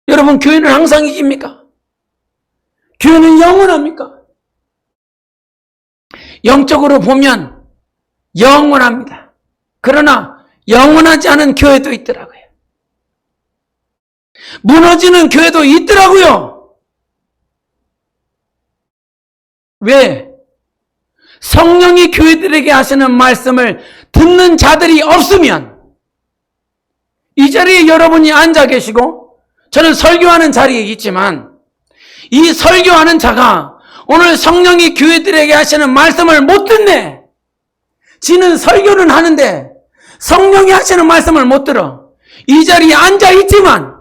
여러분, 교회는 항상 이깁니까? 교회는 영원합니까? 영적으로 보면 영원합니다. 그러나 영원하지 않은 교회도 있더라고요. 무너지는 교회도 있더라고요. 왜? 성령이 교회들에게 하시는 말씀을 듣는 자들이 없으면, 이 자리에 여러분이 앉아 계시고 저는 설교하는 자리에 있지만, 이 설교하는 자가 오늘 성령이 교회들에게 하시는 말씀을 못 듣네. 지는 설교는 하는데 성령이 하시는 말씀을 못 들어. 이 자리에 앉아 있지만,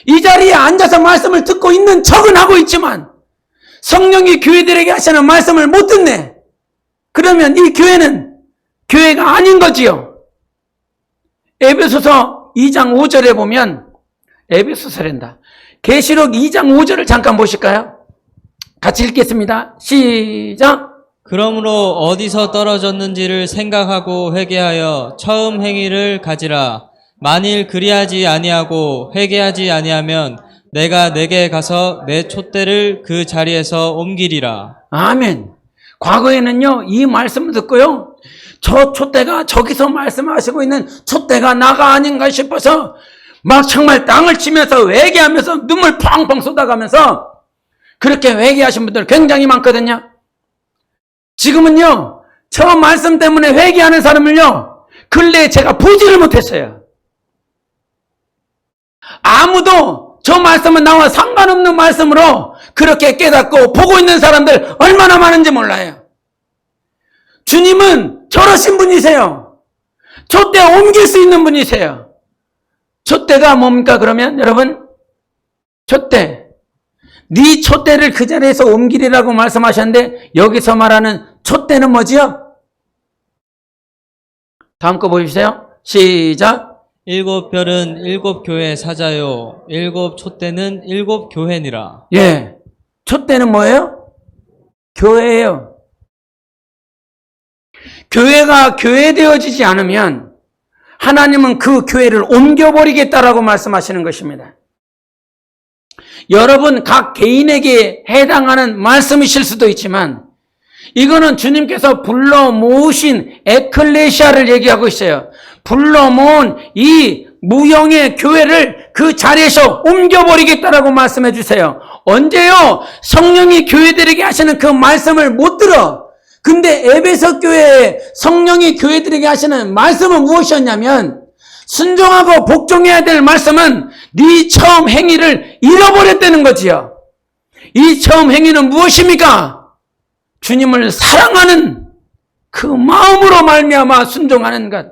이 자리에 앉아서 말씀을 듣고 있는 척은 하고 있지만 성령이 교회들에게 하시는 말씀을 못 듣네. 그러면 이 교회는 교회가 아닌 거지요. 에베소서 2장 5절에 보면, 에베소서란다. 계시록 2장 5절을 잠깐 보실까요? 같이 읽겠습니다. 시작. 그러므로 어디서 떨어졌는지를 생각하고 회개하여 처음 행위를 가지라. 만일 그리하지 아니하고 회개하지 아니하면 내가 내게 가서 내 촛대를 그 자리에서 옮기리라. 아멘. 과거에는요, 이 말씀을 듣고요, 저 촛대가 저기서 말씀하시고 있는 촛대가 나가 아닌가 싶어서 막 정말 땅을 치면서 회개하면서 눈물 펑펑 쏟아가면서 그렇게 회개하신 분들 굉장히 많거든요. 지금은요, 저 말씀 때문에 회개하는 사람을요, 근래에 제가 보지를 못했어요. 아무도 저 말씀은 나와 상관없는 말씀으로 그렇게 깨닫고 보고 있는 사람들 얼마나 많은지 몰라요. 주님은 저러신 분이세요. 촛대 옮길 수 있는 분이세요. 촛대가 뭡니까 그러면 여러분? 촛대. 네 촛대를 그 자리에서 옮기리라고 말씀하셨는데 여기서 말하는 촛대는 뭐지요? 다음 거 보십시오. 시작. 7별은 7교회 사자요 7 촛대는 7 교회니라. 예. 촛대는 뭐예요? 교회예요. 교회가 교회되어지지 않으면 하나님은 그 교회를 옮겨버리겠다라고 말씀하시는 것입니다. 여러분 각 개인에게 해당하는 말씀이실 수도 있지만 이거는 주님께서 불러 모으신 에클레시아를 얘기하고 있어요. 불러 모은 이 무형의 교회를 그 자리에서 옮겨버리겠다라고 말씀해 주세요. 언제요? 성령이 교회들에게 하시는 그 말씀을 못 들어. 근데 에베소 교회에 성령이 교회들에게 하시는 말씀은 무엇이었냐면, 순종하고 복종해야 될 말씀은 네 처음 행위를 잃어버렸다는 거지요. 이 처음 행위는 무엇입니까? 주님을 사랑하는 그 마음으로 말미암아 순종하는 것.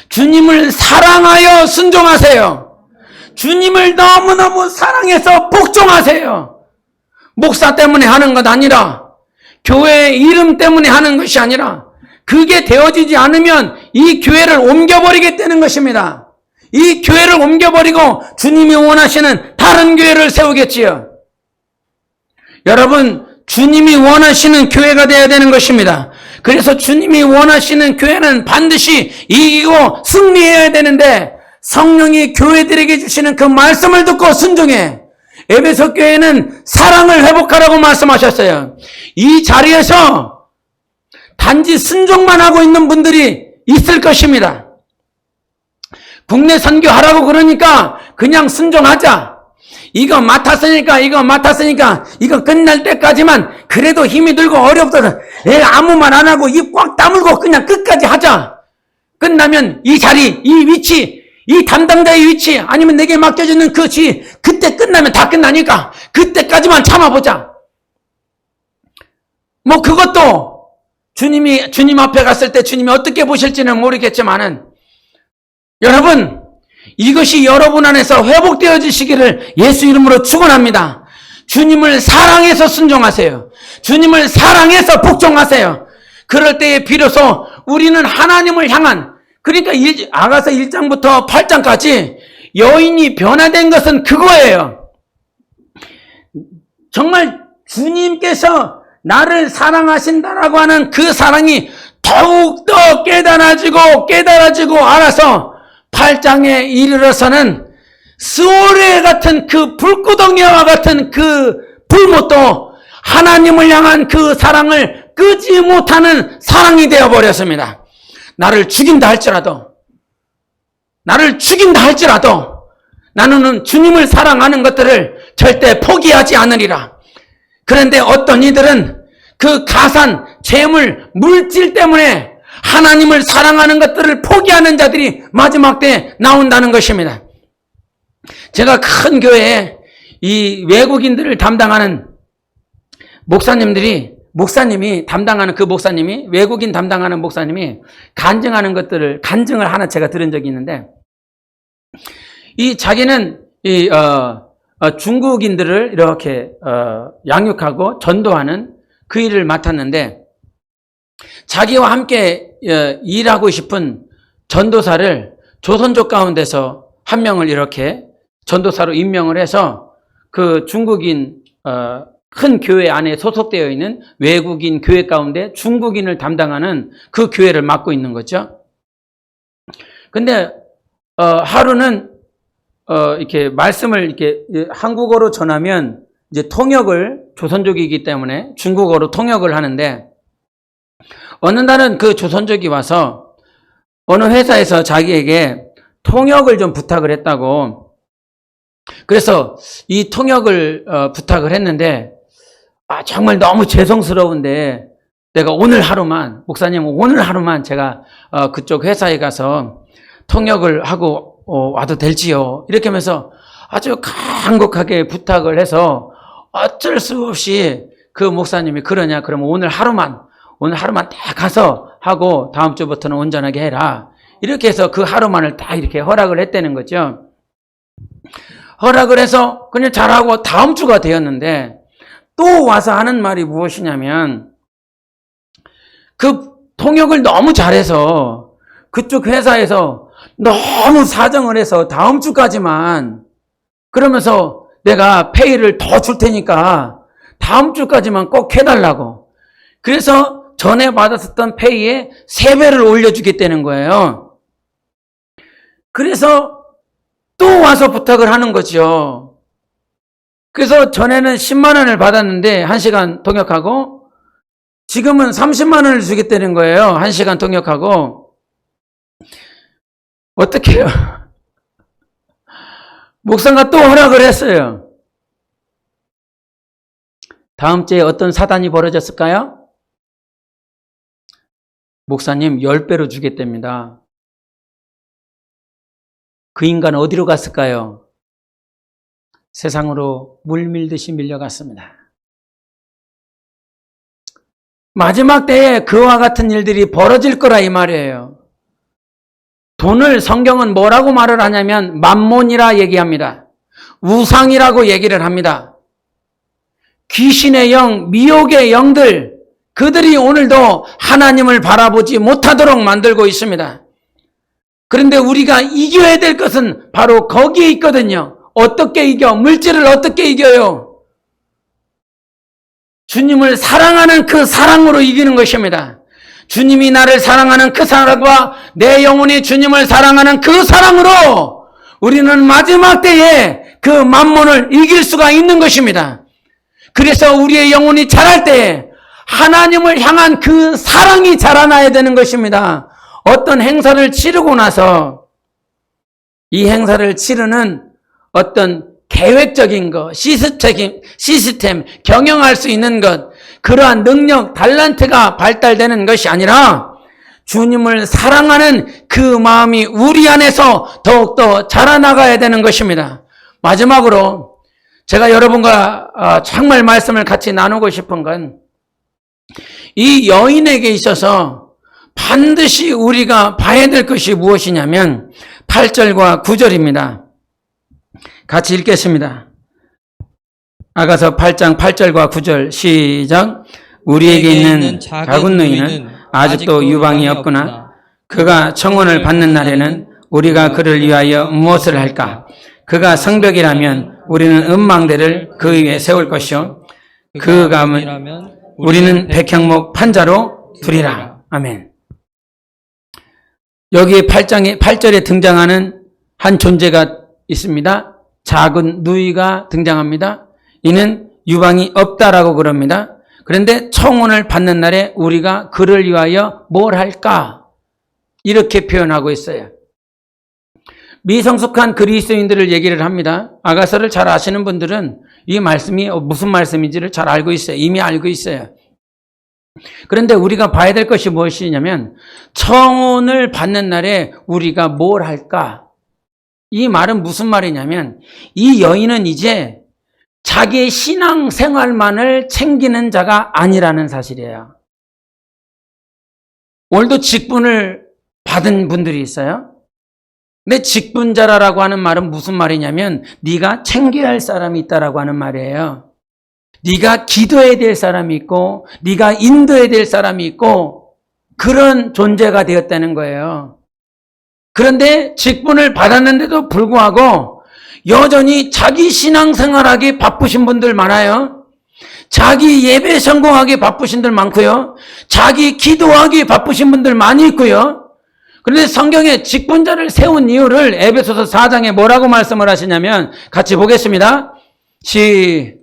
주님을 사랑하여 순종하세요. 주님을 너무너무 사랑해서 복종하세요. 목사 때문에 하는 것 아니라 교회의 이름 때문에 하는 것이 아니라 그게 되어지지 않으면 이 교회를 옮겨버리겠다는 것입니다. 이 교회를 옮겨버리고 주님이 원하시는 다른 교회를 세우겠지요. 여러분, 주님이 원하시는 교회가 되어야 되는 것입니다. 그래서 주님이 원하시는 교회는 반드시 이기고 승리해야 되는데 성령이 교회들에게 주시는 그 말씀을 듣고 순종해. 에베소 교회는 사랑을 회복하라고 말씀하셨어요. 이 자리에서 단지 순종만 하고 있는 분들이 있을 것입니다. 국내 선교하라고 그러니까 그냥 순종하자. 이거 맡았으니까 이거 끝날 때까지만 그래도 힘이 들고 어렵더라. 아무 말 안 하고 입 꽉 다물고 그냥 끝까지 하자. 끝나면 이 자리, 이 위치, 이 담당자의 위치 아니면 내게 맡겨주는 그 지 그때 끝나면 다 끝나니까 그때까지만 참아보자. 뭐 그것도 주님 앞에 갔을 때 주님이 어떻게 보실지는 모르겠지만은 여러분, 이것이 여러분 안에서 회복되어지시기를 예수 이름으로 축원합니다. 주님을 사랑해서 순종하세요. 주님을 사랑해서 복종하세요. 그럴 때에 비로소 우리는 하나님을 향한, 그러니까 아가서 1장부터 8장까지 여인이 변화된 것은 그거예요. 정말 주님께서 나를 사랑하신다라고 하는 그 사랑이 더욱더 깨달아지고 알아서 8장에 이르러서는 스오르 같은 그 불구덩이와 같은 그 불못도 하나님을 향한 그 사랑을 끄지 못하는 사랑이 되어버렸습니다. 나를 죽인다 할지라도 나는 주님을 사랑하는 것들을 절대 포기하지 않으리라. 그런데 어떤 이들은 그 가산, 재물, 물질 때문에 하나님을 사랑하는 것들을 포기하는 자들이 마지막 때에 나온다는 것입니다. 제가 큰 교회에 이 외국인들을 담당하는 목사님이 담당하는 그 목사님이, 외국인 담당하는 목사님이 간증을 하나 제가 들은 적이 있는데, 이 자기는 중국인들을 이렇게 양육하고 전도하는 그 일을 맡았는데, 자기와 함께 일하고 싶은 전도사를 조선족 가운데서 한 명을 이렇게 전도사로 임명을 해서 그 중국인 큰 교회 안에 소속되어 있는 외국인 교회 가운데 중국인을 담당하는 그 교회를 맡고 있는 거죠. 근데 하루는 이렇게 말씀을 이렇게 한국어로 전하면 이제 통역을, 조선족이기 때문에 중국어로 통역을 하는데, 어느 날은 그 조선족이 와서 어느 회사에서 자기에게 통역을 좀 부탁을 했다고. 그래서 이 통역을 부탁을 했는데, 정말 너무 죄송스러운데 내가 목사님 오늘 하루만 제가 그쪽 회사에 가서 통역을 하고 와도 될지요? 이렇게 하면서 아주 간곡하게 부탁을 해서 어쩔 수 없이 그 목사님이 그러냐, 그러면 오늘 하루만 딱 가서 하고 다음 주부터는 온전하게 해라. 이렇게 해서 그 하루만을 딱 이렇게 허락을 했다는 거죠. 허락을 해서 그냥 잘하고 다음 주가 되었는데 또 와서 하는 말이 무엇이냐면, 그 통역을 너무 잘해서 그쪽 회사에서 너무 사정을 해서 다음 주까지만, 그러면서 내가 페이를 더 줄 테니까 다음 주까지만 꼭 해달라고. 그래서 전에 받았었던 페이에 3배를 올려주겠다는 거예요. 그래서 또 와서 부탁을 하는 거죠. 그래서 전에는 10만 원을 받았는데 1시간 통역하고, 지금은 30만 원을 주겠다는 거예요. 1시간 통역하고. 어떻게 해요? 목사가 또 허락을 했어요. 다음 주에 어떤 사단이 벌어졌을까요? 목사님 10배로 주겠답니다. 그 인간은 어디로 갔을까요? 세상으로 물밀듯이 밀려갔습니다. 마지막 때에 그와 같은 일들이 벌어질 거라 이 말이에요. 돈을 성경은 뭐라고 말을 하냐면 맘몬이라 얘기합니다. 우상이라고 얘기를 합니다. 귀신의 영, 미혹의 영들, 그들이 오늘도 하나님을 바라보지 못하도록 만들고 있습니다. 그런데 우리가 이겨야 될 것은 바로 거기에 있거든요. 어떻게 이겨? 물질을 어떻게 이겨요? 주님을 사랑하는 그 사랑으로 이기는 것입니다. 주님이 나를 사랑하는 그 사랑과 내 영혼이 주님을 사랑하는 그 사랑으로 우리는 마지막 때에 그 만몬을 이길 수가 있는 것입니다. 그래서 우리의 영혼이 자랄 때에 하나님을 향한 그 사랑이 자라나야 되는 것입니다. 어떤 행사를 치르고 나서 이 행사를 치르는 어떤 계획적인 것, 시스템, 경영할 수 있는 것, 그러한 능력, 달란트가 발달되는 것이 아니라 주님을 사랑하는 그 마음이 우리 안에서 더욱더 자라나가야 되는 것입니다. 마지막으로 제가 여러분과 정말 말씀을 같이 나누고 싶은 건 이 여인에게 있어서 반드시 우리가 봐야 될 것이 무엇이냐면 8절과 9절입니다. 같이 읽겠습니다. 아가서 8장 8절과 9절 시작. 우리에게 있는 작은 누이는 아직도 유방이 없구나. 그가 청혼을 받는 날에는 우리가 그를 위하여 무엇을 할까? 그가 성벽이라면 우리는 음망대를 그 위에 세울 것이요. 그 감은 우리는 백향목 판자로 두리라. 아멘. 여기 8절에 등장하는 한 존재가 있습니다. 작은 누이가 등장합니다. 이는 유방이 없다라고 그럽니다. 그런데 청혼을 받는 날에 우리가 그를 위하여 뭘 할까? 이렇게 표현하고 있어요. 미성숙한 그리스도인들을 얘기를 합니다. 아가서를 잘 아시는 분들은 이 말씀이 무슨 말씀인지를 잘 알고 있어요. 이미 알고 있어요. 그런데 우리가 봐야 될 것이 무엇이냐면 청혼을 받는 날에 우리가 뭘 할까? 이 말은 무슨 말이냐면 이 여인은 이제 자기의 신앙생활만을 챙기는 자가 아니라는 사실이에요. 오늘도 직분을 받은 분들이 있어요. 근데 직분자라고 하는 말은 무슨 말이냐면 네가 챙겨야 할 사람이 있다라고 하는 말이에요. 네가 기도해야 될 사람이 있고 네가 인도해야 될 사람이 있고 그런 존재가 되었다는 거예요. 그런데 직분을 받았는데도 불구하고 여전히 자기 신앙생활하기 바쁘신 분들 많아요. 자기 예배 성공하기 바쁘신 분들 많고요. 자기 기도하기 바쁘신 분들 많이 있고요. 그런데 성경에 직분자를 세운 이유를 에베소서 4장에 뭐라고 말씀을 하시냐면 같이 보겠습니다. 시작.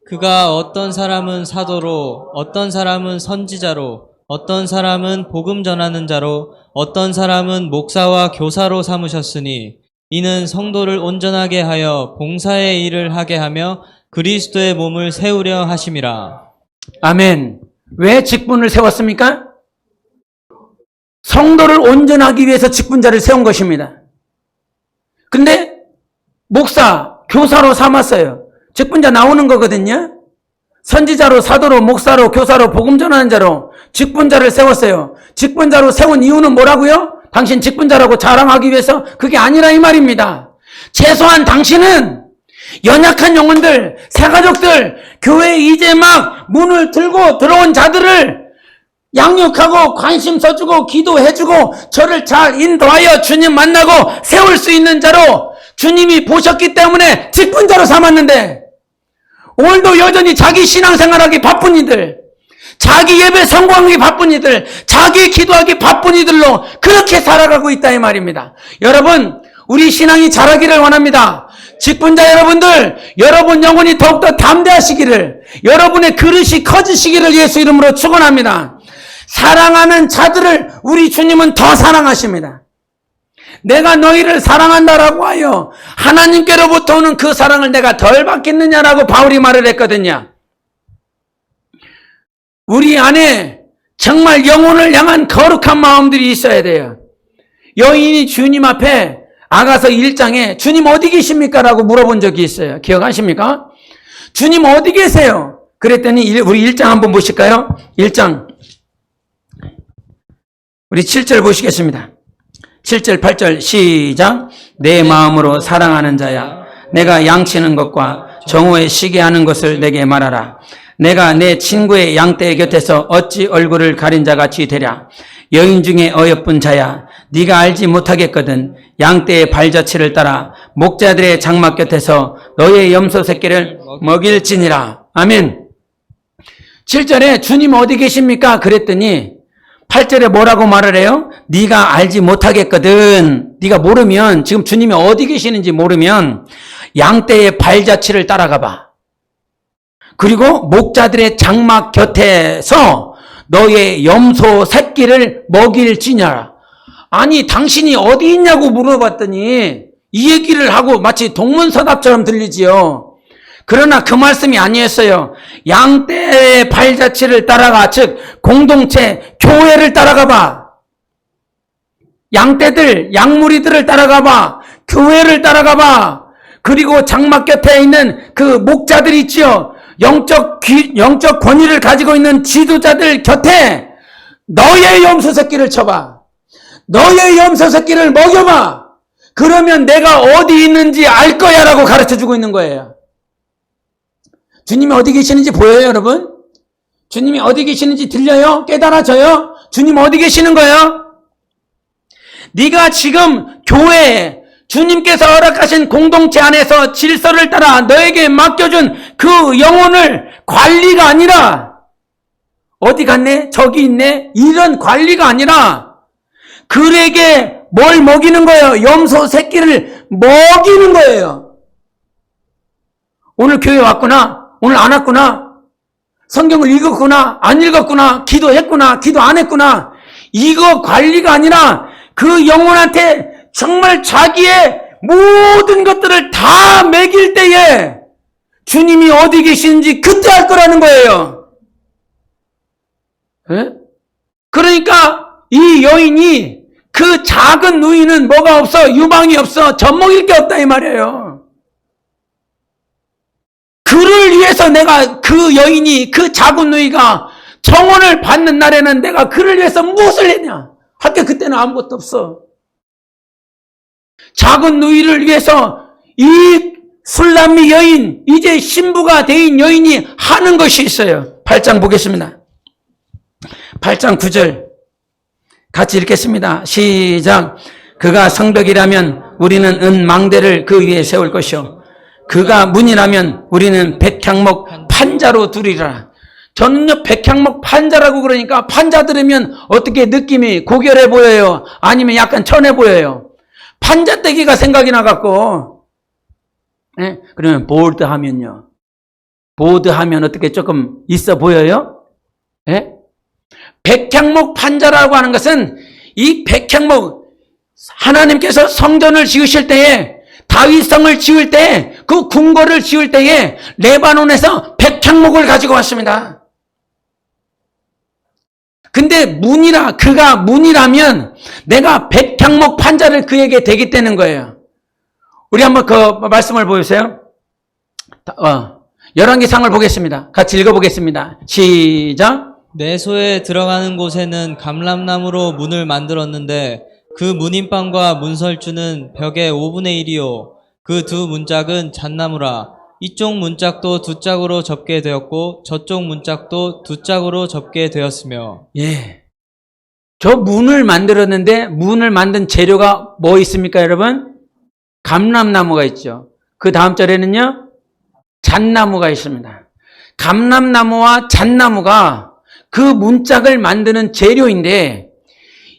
그가 어떤 사람은 사도로, 어떤 사람은 선지자로, 어떤 사람은 복음 전하는 자로, 어떤 사람은 목사와 교사로 삼으셨으니 이는 성도를 온전하게 하여 봉사의 일을 하게 하며 그리스도의 몸을 세우려 하심이라. 아멘. 왜 직분을 세웠습니까? 성도를 온전하기 위해서 직분자를 세운 것입니다. 근데 목사, 교사로 삼았어요. 직분자 나오는 거거든요. 선지자로, 사도로, 목사로, 교사로, 복음 전하는 자로 직분자를 세웠어요. 직분자로 세운 이유는 뭐라고요? 당신 직분자라고 자랑하기 위해서 그게 아니라 이 말입니다. 최소한 당신은 연약한 영혼들, 새가족들, 교회에 이제 막 문을 들고 들어온 자들을 양육하고 관심 써주고 기도해주고 저를 잘 인도하여 주님 만나고 세울 수 있는 자로 주님이 보셨기 때문에 직분자로 삼았는데 오늘도 여전히 자기 신앙생활하기 바쁜 이들, 자기 예배 성공하기 바쁜 이들, 자기 기도하기 바쁜 이들로 그렇게 살아가고 있다 이 말입니다. 여러분, 우리 신앙이 자라기를 원합니다. 직분자 여러분들, 여러분 영혼이 더욱더 담대하시기를, 여러분의 그릇이 커지시기를 예수 이름으로 축원합니다. 사랑하는 자들을 우리 주님은 더 사랑하십니다. 내가 너희를 사랑한다라고 하여 하나님께로부터 오는 그 사랑을 내가 덜 받겠느냐라고 바울이 말을 했거든요. 우리 안에 정말 영혼을 향한 거룩한 마음들이 있어야 돼요. 여인이 주님 앞에 아가서 1장에 주님 어디 계십니까? 라고 물어본 적이 있어요. 기억하십니까? 주님 어디 계세요? 그랬더니 우리 1장 한번 보실까요? 1장 우리 7절 보시겠습니다. 7절 8절 시작. 내 마음으로 사랑하는 자야 내가 양치는 것과 정오에 쉬게 하는 것을 내게 말하라. 내가 내 친구의 양떼 곁에서 어찌 얼굴을 가린 자같이 되랴. 여인 중에 어여쁜 자야. 네가 알지 못하겠거든. 양떼의 발자취를 따라 목자들의 장막 곁에서 너의 염소 새끼를 먹일지니라. 아멘. 7절에 주님 어디 계십니까? 그랬더니 8절에 뭐라고 말을 해요? 네가 알지 못하겠거든. 네가 모르면, 지금 주님이 어디 계시는지 모르면 양떼의 발자취를 따라가 봐. 그리고 목자들의 장막 곁에서 너의 염소 새끼를 먹일지니라. 아니, 당신이 어디 있냐고 물어봤더니 이 얘기를 하고 마치 동문서답처럼 들리지요. 그러나 그 말씀이 아니었어요. 양떼의 발자취를 따라가, 즉 공동체, 교회를 따라가 봐. 양떼들, 양무리들을 따라가 봐. 교회를 따라가 봐. 그리고 장막 곁에 있는 그 목자들이 있지요. 영적 권위를 가지고 있는 지도자들 곁에 너의 염소 새끼를 쳐봐. 너의 염소 새끼를 먹여봐. 그러면 내가 어디 있는지 알 거야 라고 가르쳐주고 있는 거예요. 주님이 어디 계시는지 보여요, 여러분? 주님이 어디 계시는지 들려요? 깨달아져요? 주님 어디 계시는 거예요? 네가 지금 교회에 주님께서 허락하신 공동체 안에서 질서를 따라 너에게 맡겨준 그 영혼을 관리가 아니라 어디 갔네? 저기 있네? 이런 관리가 아니라 그에게 뭘 먹이는 거예요? 염소 새끼를 먹이는 거예요. 오늘 교회 왔구나? 오늘 안 왔구나? 성경을 읽었구나? 안 읽었구나? 기도했구나? 기도 안 했구나? 이거 관리가 아니라 그 영혼한테 정말 자기의 모든 것들을 다 먹일 때에 주님이 어디 계시는지 그때 알 거라는 거예요. 에? 그러니까 이 여인이, 그 작은 누이는 뭐가 없어? 유방이 없어. 젖먹일 게 없다 이 말이에요. 그를 위해서 내가, 그 여인이, 그 작은 누이가 정원을 받는 날에는 내가 그를 위해서 무엇을 했냐? 할 게 그때는 아무것도 없어. 작은 누이를 위해서 이 술람미 여인, 이제 신부가 된 여인이 하는 것이 있어요. 8장 보겠습니다. 8장 9절 같이 읽겠습니다. 시작. 그가 성벽이라면 우리는 은 망대를 그 위에 세울 것이요 그가 문이라면 우리는 백향목 판자로 두리라. 저는요, 백향목 판자라고 그러니까 판자 들으면 어떻게 느낌이 고결해 보여요? 아니면 약간 천해 보여요? 판자떼기가 생각이 나갖고, 네? 그러면 보드 하면요. 보드 하면 어떻게 조금 있어 보여요? 네? 백향목 판자라고 하는 것은 이 백향목, 하나님께서 성전을 지으실 때에, 다윗성을 지을 때, 그 궁궐을 지을 때에 레바논에서 백향목을 가지고 왔습니다. 근데 그가 문이라면 내가 백향목 판자를 그에게 대겠다는 거예요. 우리 한번 그 말씀을 보여주세요. 열왕기상을 보겠습니다. 같이 읽어보겠습니다. 시작. 내 소에 들어가는 곳에는 감람나무로 문을 만들었는데 그 문인방과 문설주는 벽의 5분의 1이요 그 두 문짝은 잣나무라. 이쪽 문짝도 두 짝으로 접게 되었고 저쪽 문짝도 두 짝으로 접게 되었으며. 예. 저 문을 만들었는데 문을 만든 재료가 뭐 있습니까, 여러분? 감람나무가 있죠. 그 다음 절에는요, 잣나무가 있습니다. 감람나무와 잣나무가 그 문짝을 만드는 재료인데,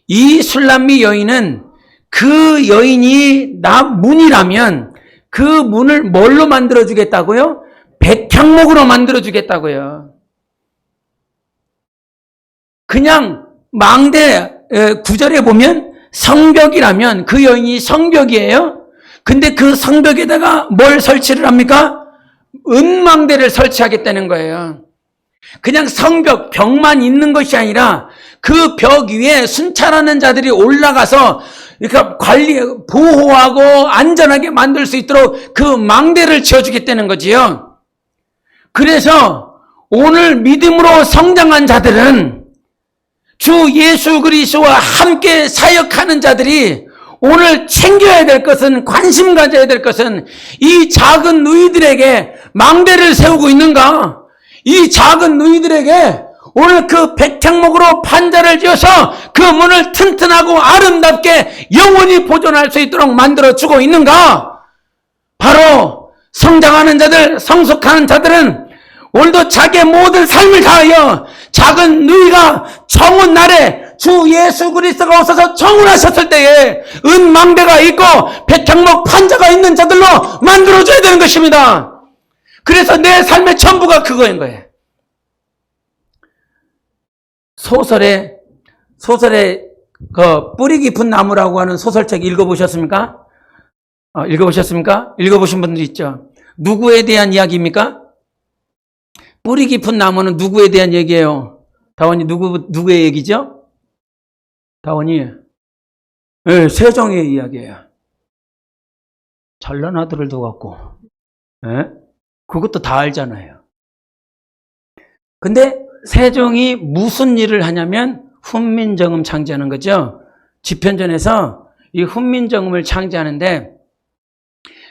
이 술람미 여인은 그 여인이 나 문이라면 그 문을 뭘로 만들어주겠다고요? 백향목으로 만들어주겠다고요. 그냥 망대 9절에 보면 성벽이라면 그 여인이 성벽이에요. 근데 그 성벽에다가 뭘 설치를 합니까? 은망대를 설치하겠다는 거예요. 그냥 성벽, 벽만 있는 것이 아니라 그 벽 위에 순찰하는 자들이 올라가서 이렇게 보호하고 안전하게 만들 수 있도록 그 망대를 지어주겠다는 거지요. 그래서 오늘 믿음으로 성장한 자들은 주 예수 그리스도와 함께 사역하는 자들이 오늘 챙겨야 될 것은, 관심 가져야 될 것은 이 작은 누이들에게 망대를 세우고 있는가? 이 작은 누이들에게 오늘 그 백향목으로 판자를 지어서 그 문을 튼튼하고 아름답게 영원히 보존할 수 있도록 만들어주고 있는가? 바로 성장하는 자들, 성숙하는 자들은 오늘도 자기의 모든 삶을 다하여 작은 누이가 청혼 날에 주 예수 그리스도가 오셔서 청혼하셨을 때에 은망대가 있고 백향목 판자가 있는 자들로 만들어줘야 되는 것입니다. 그래서 내 삶의 전부가 그거인 거예요. 소설에 그 뿌리 깊은 나무라고 하는 소설책 읽어보셨습니까? 읽어보신 분들 있죠. 누구에 대한 이야기입니까? 뿌리 깊은 나무는 누구에 대한 얘기예요? 다원이 누구의 얘기죠? 다원이 네, 세종의 이야기예요. 잘난 아들을 둬갖고 그것도 다 알잖아요. 근데 세종이 무슨 일을 하냐면 훈민정음 창제하는 거죠. 집현전에서 이 훈민정음을 창제하는데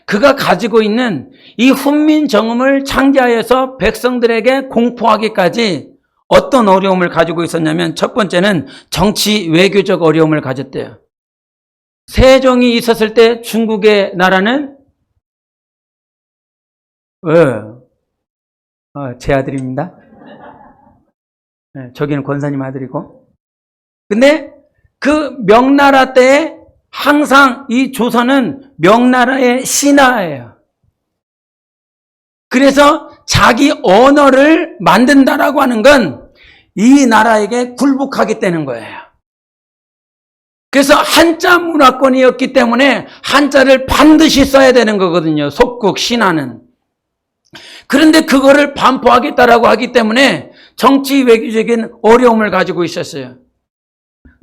그가 가지고 있는 이 훈민정음을 창제하여서 백성들에게 공포하기까지 어떤 어려움을 가지고 있었냐면 첫 번째는 정치 외교적 어려움을 가졌대요. 세종이 있었을 때 중국의 나라는 제 아들입니다. 저기는 권사님 아들이고. 근데 그 명나라 때에 항상 이 조선은 명나라의 신하예요. 그래서 자기 언어를 만든다라고 하는 건 이 나라에게 굴복하게 되는 거예요. 그래서 한자 문화권이었기 때문에 한자를 반드시 써야 되는 거거든요. 속국 신하는. 그런데 그거를 반포하겠다라고 하기 때문에 정치 외교적인 어려움을 가지고 있었어요.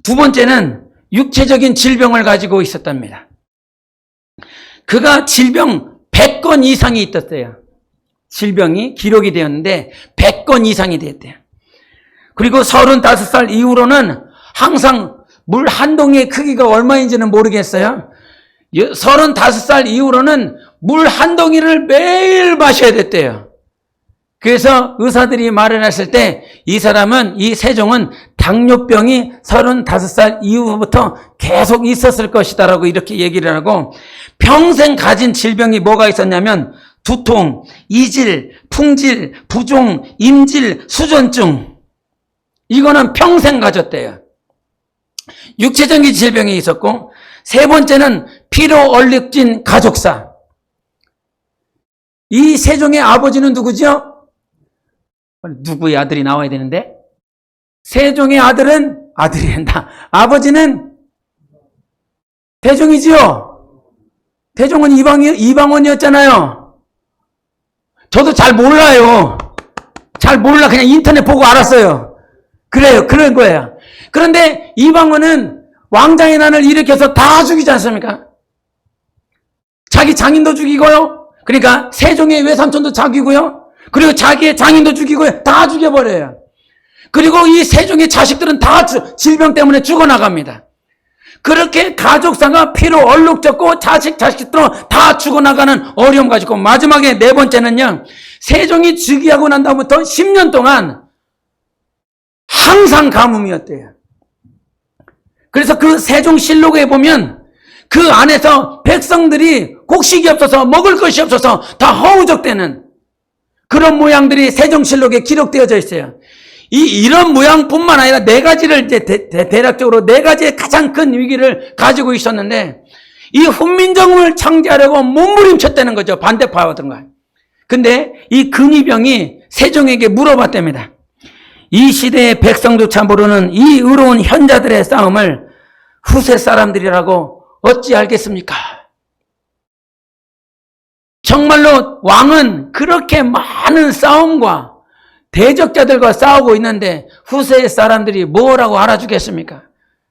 두 번째는 육체적인 질병을 가지고 있었답니다. 그가 질병 100건 이상이 있었대요. 질병이 기록이 되었는데 100건 이상이 되었대요. 그리고 35살 이후로는 항상 물 한 동이의 크기가 얼마인지는 모르겠어요. 35살 이후로는 물 한 동이를 매일 마셔야 됐대요. 그래서 의사들이 말을 했을 때 이 사람은, 이 세종은 당뇨병이 35살 이후부터 계속 있었을 것이다라고 이렇게 얘기를 하고, 평생 가진 질병이 뭐가 있었냐면 두통, 이질, 풍질, 부종, 임질, 수전증, 이거는 평생 가졌대요. 육체적인 질병이 있었고, 세 번째는 피로 얼룩진 가족사. 이 세종의 아버지는 누구죠? 누구의 아들이 나와야 되는데? 세종의 아들은 아들이란다. 아버지는 태종이지요. 태종은 이방원이었잖아요. 저도 잘 몰라요. 잘 몰라. 그냥 인터넷 보고 알았어요. 그래요. 그런 거예요. 그런데 이방원은 왕장의 난을 일으켜서 다 죽이지 않습니까? 자기 장인도 죽이고요. 그러니까 세종의 외삼촌도 죽이고요. 그리고 자기의 장인도 죽이고요. 다 죽여버려요. 그리고 이 세종의 자식들은 다 질병 때문에 죽어나갑니다. 그렇게 가족사가 피로 얼룩졌고 자식들은 다 죽어나가는 어려움 가지고, 마지막에 네 번째는요, 세종이 즉위하고 난 다음부터 10년 동안 항상 가뭄이었대요. 그래서 그 세종실록에 보면 그 안에서 백성들이 곡식이 없어서 먹을 것이 없어서 다 허우적대는 그런 모양들이 세종실록에 기록되어져 있어요. 이런 모양뿐만 아니라 네 가지를 이제 대략적으로 네 가지의 가장 큰 위기를 가지고 있었는데, 이 훈민정음을 창제하려고 몸부림쳤다는 거죠. 반대파하던가. 근데 이 근위병이 세종에게 물어봤답니다. 이 시대의 백성조차 모르는 이 의로운 현자들의 싸움을 후세 사람들이라고 어찌 알겠습니까? 정말로 왕은 그렇게 많은 싸움과 대적자들과 싸우고 있는데 후세의 사람들이 뭐라고 알아주겠습니까?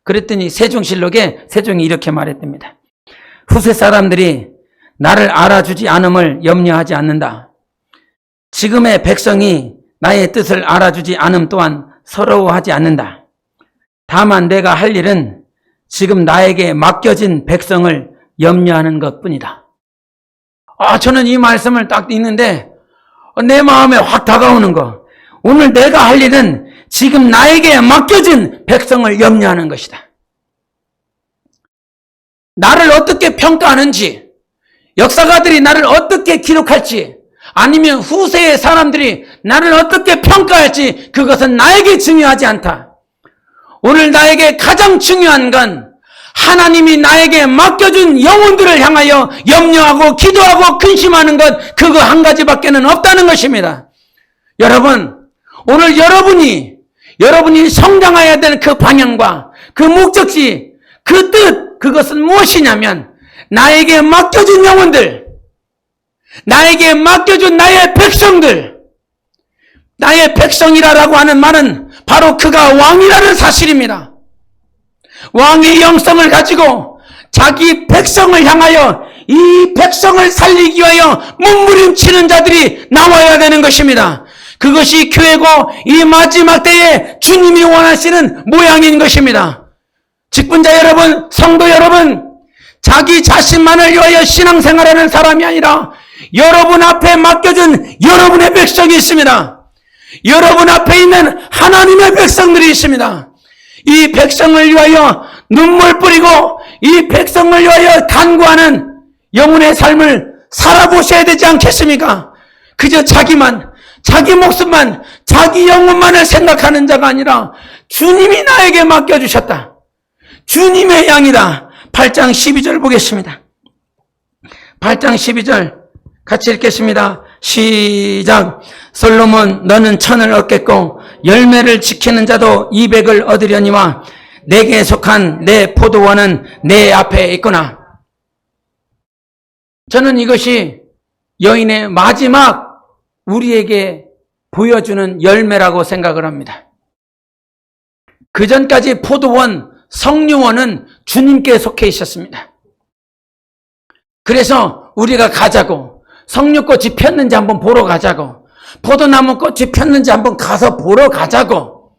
그랬더니 세종실록에 세종이 이렇게 말했답니다. 후세 사람들이 나를 알아주지 않음을 염려하지 않는다. 지금의 백성이 나의 뜻을 알아주지 않음 또한 서러워하지 않는다. 다만 내가 할 일은 지금 나에게 맡겨진 백성을 염려하는 것뿐이다. 저는 이 말씀을 딱 읽는데 내 마음에 확 다가오는 거. 오늘 내가 할 일은 지금 나에게 맡겨진 백성을 염려하는 것이다. 나를 어떻게 평가하는지, 역사가들이 나를 어떻게 기록할지, 아니면 후세의 사람들이 나를 어떻게 평가할지, 그것은 나에게 중요하지 않다. 오늘 나에게 가장 중요한 건 하나님이 나에게 맡겨준 영혼들을 향하여 염려하고 기도하고 근심하는 것, 그거 한 가지밖에는 없다는 것입니다. 여러분, 오늘 여러분이 성장해야 되는 그 방향과 그 목적지, 그 뜻, 그것은 무엇이냐면 나에게 맡겨준 영혼들, 나에게 맡겨준 나의 백성들, 나의 백성이라고 하는 말은 바로 그가 왕이라는 사실입니다. 왕의 영성을 가지고 자기 백성을 향하여 이 백성을 살리기 위하여 몸부림치는 자들이 나와야 되는 것입니다. 그것이 교회고 이 마지막 때에 주님이 원하시는 모양인 것입니다. 직분자 여러분, 성도 여러분, 자기 자신만을 위하여 신앙생활하는 사람이 아니라 여러분 앞에 맡겨준 여러분의 백성이 있습니다. 여러분 앞에 있는 하나님의 백성들이 있습니다. 이 백성을 위하여 눈물 뿌리고 이 백성을 위하여 간구하는 영혼의 삶을 살아보셔야 되지 않겠습니까? 그저 자기만, 자기 목숨만, 자기 영혼만을 생각하는 자가 아니라 주님이 나에게 맡겨주셨다. 주님의 양이다. 8장 12절 보겠습니다. 8장 12절 같이 읽겠습니다. 시작. 솔로몬 너는 천을 얻겠고 열매를 지키는 자도 200을 얻으려니와 내게 속한 내 포도원은 내 앞에 있구나. 저는 이것이 여인의 마지막 우리에게 보여주는 열매라고 생각을 합니다. 그 전까지 포도원, 성류원은 주님께 속해 있었습니다. 그래서 우리가 가자고, 성류꽃이 폈는지 한번 보러 가자고, 포도나무 꽃이 폈는지 한번 가서 보러 가자고.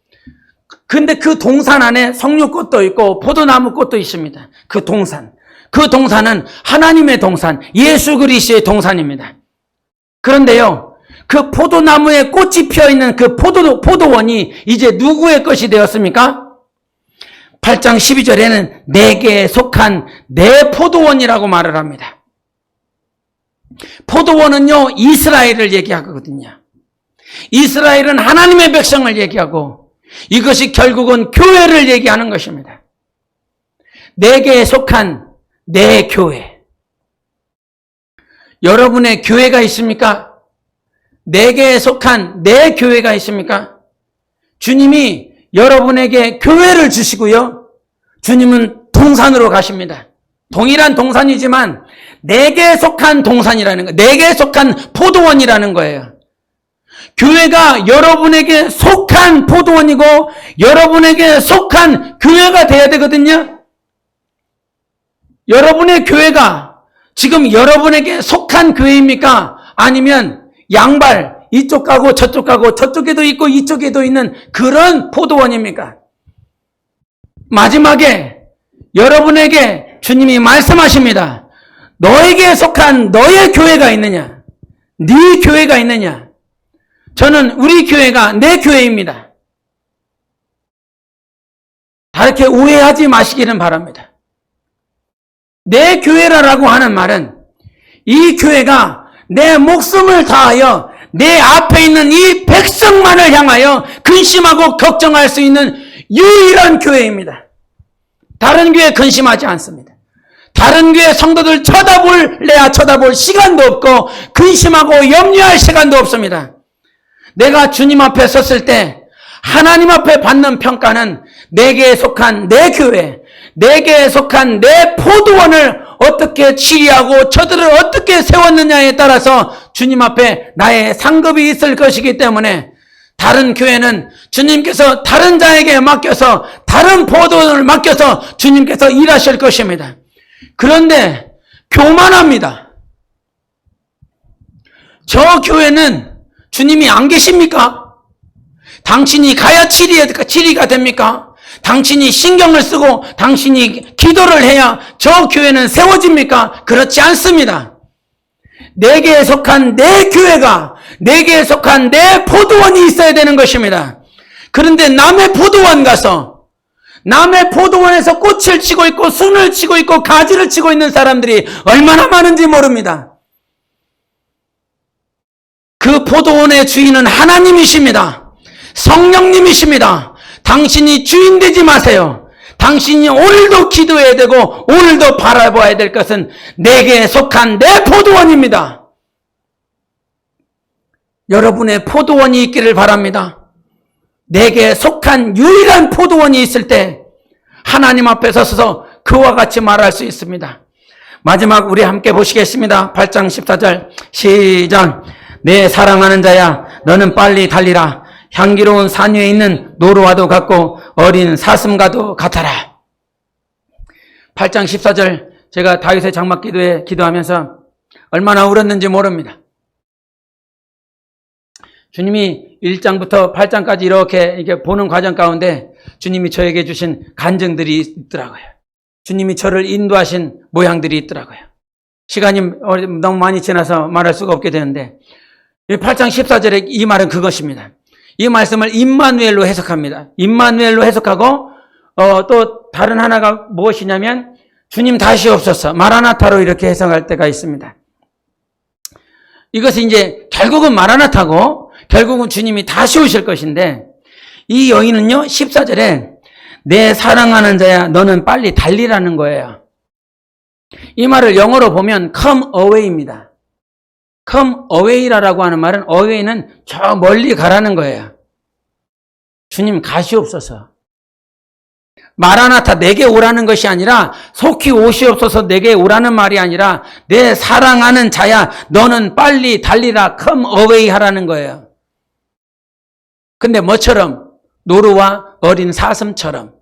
근데 그 동산 안에 성류꽃도 있고 포도나무 꽃도 있습니다. 그 동산은 하나님의 동산, 예수 그리스도의 동산입니다. 그런데요, 그 포도나무에 꽃이 피어있는 그 포도원이 이제 누구의 것이 되었습니까? 8장 12절에는 내게 속한 내 포도원이라고 말을 합니다. 포도원은요, 이스라엘을 얘기하거든요. 이스라엘은 하나님의 백성을 얘기하고 이것이 결국은 교회를 얘기하는 것입니다. 내게 속한 내 교회. 여러분의 교회가 있습니까? 내게 속한 내 교회가 있습니까? 주님이 여러분에게 교회를 주시고요, 주님은 동산으로 가십니다. 동일한 동산이지만 내게 속한 동산이라는 거예요. 내게 속한 포도원이라는 거예요. 교회가 여러분에게 속한 포도원이고 여러분에게 속한 교회가 돼야 되거든요. 여러분의 교회가 지금 여러분에게 속한 교회입니까? 아니면 양발, 이쪽 가고 저쪽 가고 저쪽에도 있고 이쪽에도 있는 그런 포도원입니까? 마지막에 여러분에게 주님이 말씀하십니다. 너에게 속한 너의 교회가 있느냐? 네 교회가 있느냐? 저는 우리 교회가 내 교회입니다. 다르게 오해하지 마시기를 바랍니다. 내 교회라고 하는 말은 이 교회가 내 목숨을 다하여 내 앞에 있는 이 백성만을 향하여 근심하고 걱정할 수 있는 유일한 교회입니다. 다른 교회 근심하지 않습니다. 다른 교회 성도들 쳐다볼 시간도 없고 근심하고 염려할 시간도 없습니다. 내가 주님 앞에 섰을 때 하나님 앞에 받는 평가는 내게 속한 내 교회, 내게 속한 내 포도원을 어떻게 치리하고 저들을 어떻게 세웠느냐에 따라서 주님 앞에 나의 상급이 있을 것이기 때문에 다른 교회는 주님께서 다른 자에게 맡겨서 다른 포도원을 맡겨서 주님께서 일하실 것입니다. 그런데 교만합니다. 저 교회는 주님이 안 계십니까? 당신이 가야 치리가 됩니까? 당신이 신경을 쓰고 당신이 기도를 해야 저 교회는 세워집니까? 그렇지 않습니다. 내게 속한 내 교회가, 내게 속한 내 포도원이 있어야 되는 것입니다. 그런데 남의 포도원 가서, 남의 포도원에서 꽃을 치고 있고 순을 치고 있고 가지를 치고 있는 사람들이 얼마나 많은지 모릅니다. 그 포도원의 주인은 하나님이십니다. 성령님이십니다. 당신이 주인 되지 마세요. 당신이 오늘도 기도해야 되고 오늘도 바라봐야 될 것은 내게 속한 내 포도원입니다. 여러분의 포도원이 있기를 바랍니다. 내게 속한 유일한 포도원이 있을 때 하나님 앞에 서서 그와 같이 말할 수 있습니다. 마지막 우리 함께 보시겠습니다. 8장 14절 시작. 내 사랑하는 자야, 너는 빨리 달리라. 향기로운 산 위에 있는 노루와도 같고 어린 사슴과도 같아라. 8장 14절, 제가 다윗의 장막 기도에 기도하면서 얼마나 울었는지 모릅니다. 주님이 1장부터 8장까지 이렇게 보는 과정 가운데 주님이 저에게 주신 간증들이 있더라고요. 주님이 저를 인도하신 모양들이 있더라고요. 시간이 너무 많이 지나서 말할 수가 없게 되는데 8장 14절에 이 말은 그것입니다. 이 말씀을 임마누엘로 해석합니다. 임마누엘로 해석하고 또 다른 하나가 무엇이냐면 주님 다시 오소서, 마라나타로 이렇게 해석할 때가 있습니다. 이것은 이제 결국은 마라나타고 결국은 주님이 다시 오실 것인데, 이 여인은요 14절에 내 사랑하는 자야, 너는 빨리 달리라는 거예요. 이 말을 영어로 보면 come away입니다. come away라고 하는 말은, away는 저 멀리 가라는 거예요. 주님 가시옵소서. 마라나타, 내게 오라는 것이 아니라, 속히 오시옵소서 내게 오라는 말이 아니라, 내 사랑하는 자야, 너는 빨리 달리라, come away 하라는 거예요. 근데 뭐처럼? 노루와 어린 사슴처럼.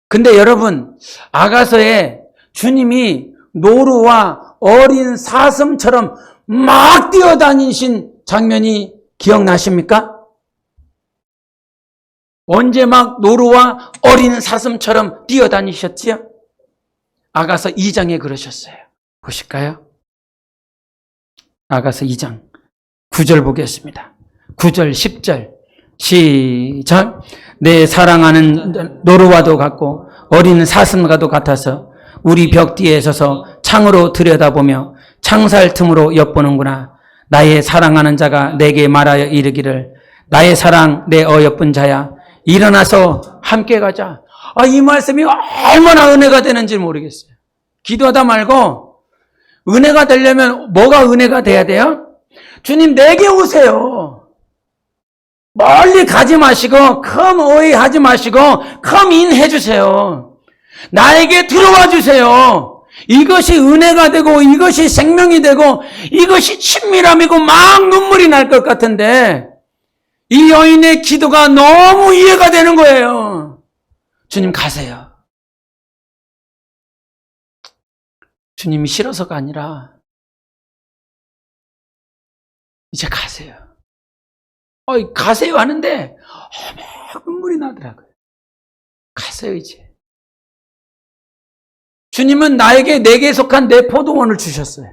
근데 여러분, 아가서에 주님이 노루와 어린 사슴처럼 막 뛰어다니신 장면이 기억나십니까? 언제 막 노루와 어린 사슴처럼 뛰어다니셨지요? 아가서 2장에 그러셨어요. 보실까요? 아가서 2장 9절 보겠습니다. 9절 10절 시작. 내 사랑하는 노루와도 같고 어린 사슴과도 같아서 우리 벽 뒤에 서서 창으로 들여다보며 창살 틈으로 엿보는구나. 나의 사랑하는 자가 내게 말하여 이르기를, 나의 사랑 내 어여쁜 자야, 일어나서 함께 가자. 이 말씀이 얼마나 은혜가 되는지 모르겠어요. 기도하다 말고 은혜가 되려면 뭐가 은혜가 돼야 돼요? 주님 내게 오세요. 멀리 가지 마시고 come away 하지 마시고 come in 해주세요. 나에게 들어와 주세요. 이것이 은혜가 되고 이것이 생명이 되고 이것이 친밀함이고 막 눈물이 날 것 같은데, 이 여인의 기도가 너무 이해가 되는 거예요. 주님 가세요. 주님이 싫어서가 아니라 이제 가세요. 가세요 하는데 막 눈물이 나더라고요. 가세요 이제. 주님은 내게 속한 내 포도원을 주셨어요.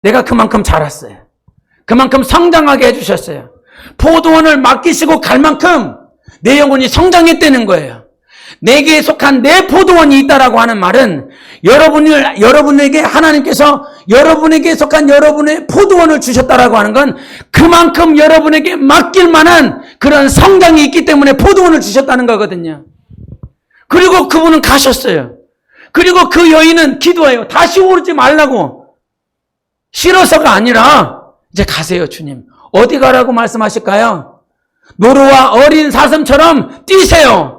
내가 그만큼 자랐어요. 그만큼 성장하게 해주셨어요. 포도원을 맡기시고 갈 만큼 내 영혼이 성장했다는 거예요. 내게 속한 내 포도원이 있다라고 하는 말은, 여러분에게 하나님께서 여러분에게 속한 여러분의 포도원을 주셨다라고 하는 건 그만큼 여러분에게 맡길 만한 그런 성장이 있기 때문에 포도원을 주셨다는 거거든요. 그리고 그분은 가셨어요. 그리고 그 여인은 기도해요. 다시 오르지 말라고. 싫어서가 아니라 이제 가세요 주님. 어디 가라고 말씀하실까요? 노루와 어린 사슴처럼 뛰세요.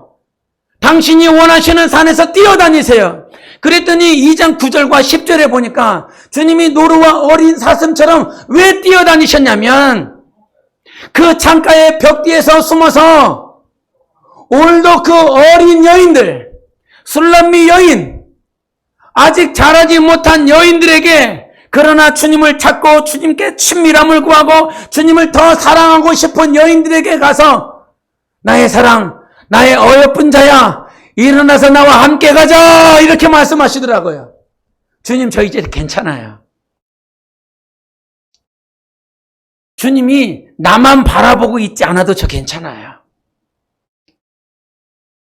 당신이 원하시는 산에서 뛰어다니세요. 그랬더니 2장 9절과 10절에 보니까 주님이 노루와 어린 사슴처럼 왜 뛰어다니셨냐면, 그 창가의 벽 뒤에서 숨어서 오늘도 그 어린 여인들, 술람미 여인, 아직 자라지 못한 여인들에게, 그러나 주님을 찾고 주님께 친밀함을 구하고 주님을 더 사랑하고 싶은 여인들에게 가서, 나의 사랑, 나의 어여쁜 자야, 일어나서 나와 함께 가자, 이렇게 말씀하시더라고요. 주님 저 이제 괜찮아요. 주님이 나만 바라보고 있지 않아도 저 괜찮아요.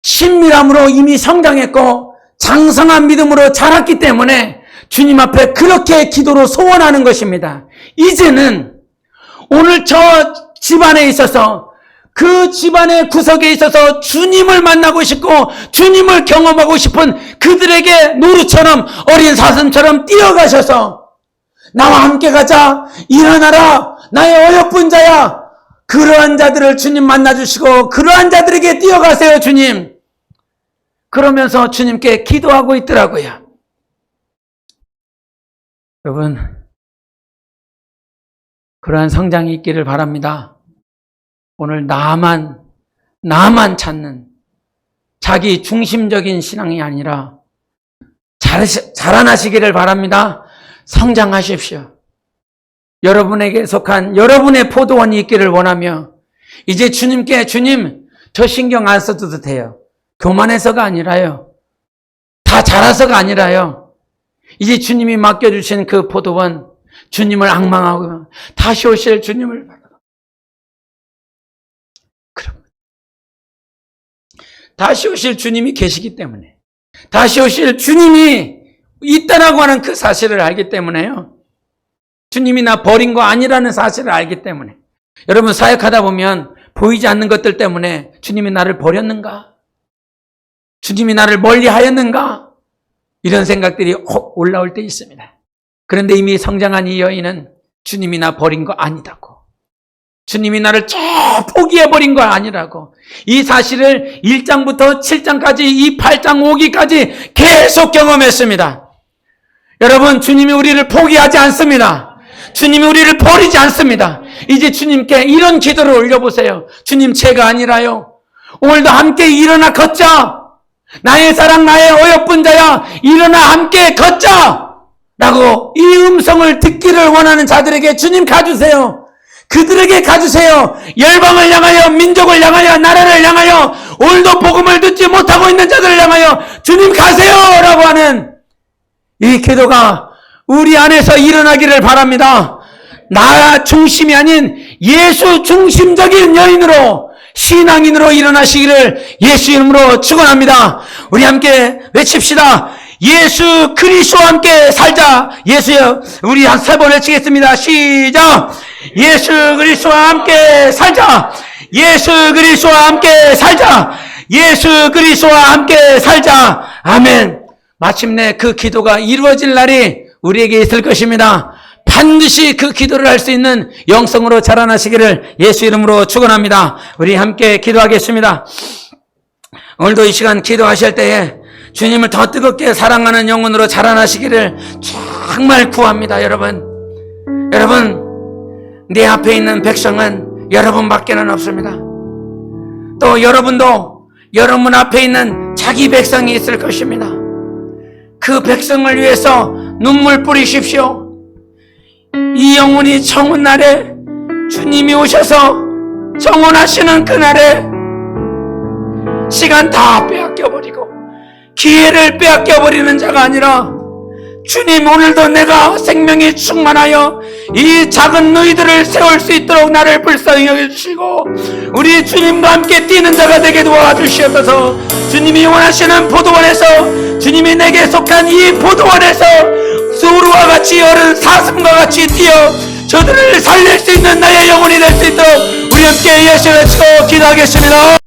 신밀함으로 이미 성장했고 장성한 믿음으로 자랐기 때문에 주님 앞에 그렇게 기도로 소원하는 것입니다. 이제는 오늘 저 집안에 있어서 그 집안의 구석에 있어서 주님을 만나고 싶고 주님을 경험하고 싶은 그들에게 노루처럼 어린 사슴처럼 뛰어가셔서 나와 함께 가자, 일어나라, 나의 어여쁜 자야. 그러한 자들을 주님 만나주시고 그러한 자들에게 뛰어가세요, 주님. 그러면서 주님께 기도하고 있더라고요. 여러분, 그러한 성장이 있기를 바랍니다. 오늘 나만 찾는 자기 중심적인 신앙이 아니라 자라나시기를 바랍니다. 성장하십시오. 여러분에게 속한 여러분의 포도원이 있기를 원하며 이제 주님께 주님 저 신경 안 써도 돼요. 교만해서가 아니라요. 다 자라서가 아니라요. 이제 주님이 맡겨주신 그 포도원 주님을 앙망하고 다시 오실 주님을 그럼 다시 오실 주님이 계시기 때문에 다시 오실 주님이 있다라고 하는 그 사실을 알기 때문에요. 주님이 나 버린 거 아니라는 사실을 알기 때문에 여러분 사역하다 보면 보이지 않는 것들 때문에 주님이 나를 버렸는가? 주님이 나를 멀리하였는가? 이런 생각들이 혹 올라올 때 있습니다. 그런데 이미 성장한 이 여인은 주님이 나 버린 거 아니다고. 주님이 나를 쭉 포기해버린 거 아니라고. 이 사실을 1장부터 7장까지 이 8장 5기까지 계속 경험했습니다. 여러분 주님이 우리를 포기하지 않습니다. 주님이 우리를 버리지 않습니다. 이제 주님께 이런 기도를 올려보세요. 주님 제가 아니라요. 오늘도 함께 일어나 걷자. 나의 사랑 나의 어여쁜 자야 일어나 함께 걷자 라고 이 음성을 듣기를 원하는 자들에게 주님 가주세요. 그들에게 가주세요. 열방을 향하여 민족을 향하여 나라를 향하여 오늘도 복음을 듣지 못하고 있는 자들을 향하여 주님 가세요 라고 하는 이 기도가 우리 안에서 일어나기를 바랍니다. 나 중심이 아닌 예수 중심적인 여인으로 신앙인으로 일어나시기를 예수 이름으로 축원합니다. 우리 함께 외칩시다. 예수 그리스도와 함께 살자. 예수여, 우리 한 3번 외치겠습니다. 시작. 예수 그리스도와 함께 살자. 예수 그리스도와 함께 살자. 예수 그리스도와 함께 살자. 아멘. 마침내 그 기도가 이루어질 날이 우리에게 있을 것입니다. 반드시 그 기도를 할 수 있는 영성으로 자라나시기를 예수 이름으로 축원합니다. 우리 함께 기도하겠습니다. 오늘도 이 시간 기도하실 때에 주님을 더 뜨겁게 사랑하는 영혼으로 자라나시기를 정말 구합니다. 여러분 내 앞에 있는 백성은 여러분밖에는 없습니다. 또 여러분도 여러분 앞에 있는 자기 백성이 있을 것입니다. 그 백성을 위해서 눈물 뿌리십시오. 이 영혼이 청혼 날에 주님이 오셔서 청혼하시는 그날에 시간 다 빼앗겨버리고 기회를 빼앗겨버리는 자가 아니라 주님 오늘도 내가 생명이 충만하여 이 작은 너희들을 세울 수 있도록 나를 불쌍히 여겨주시고 우리 주님과 함께 뛰는 자가 되게 도와주시옵소서. 주님이 원하시는 포도원에서 주님이 내게 속한 이 포도원에서 소루와 같이 어른 사슴과 같이 뛰어 저들을 살릴 수 있는 나의 영혼이 될 수 있도록 우리 함께 예수를 외치고 기도하겠습니다.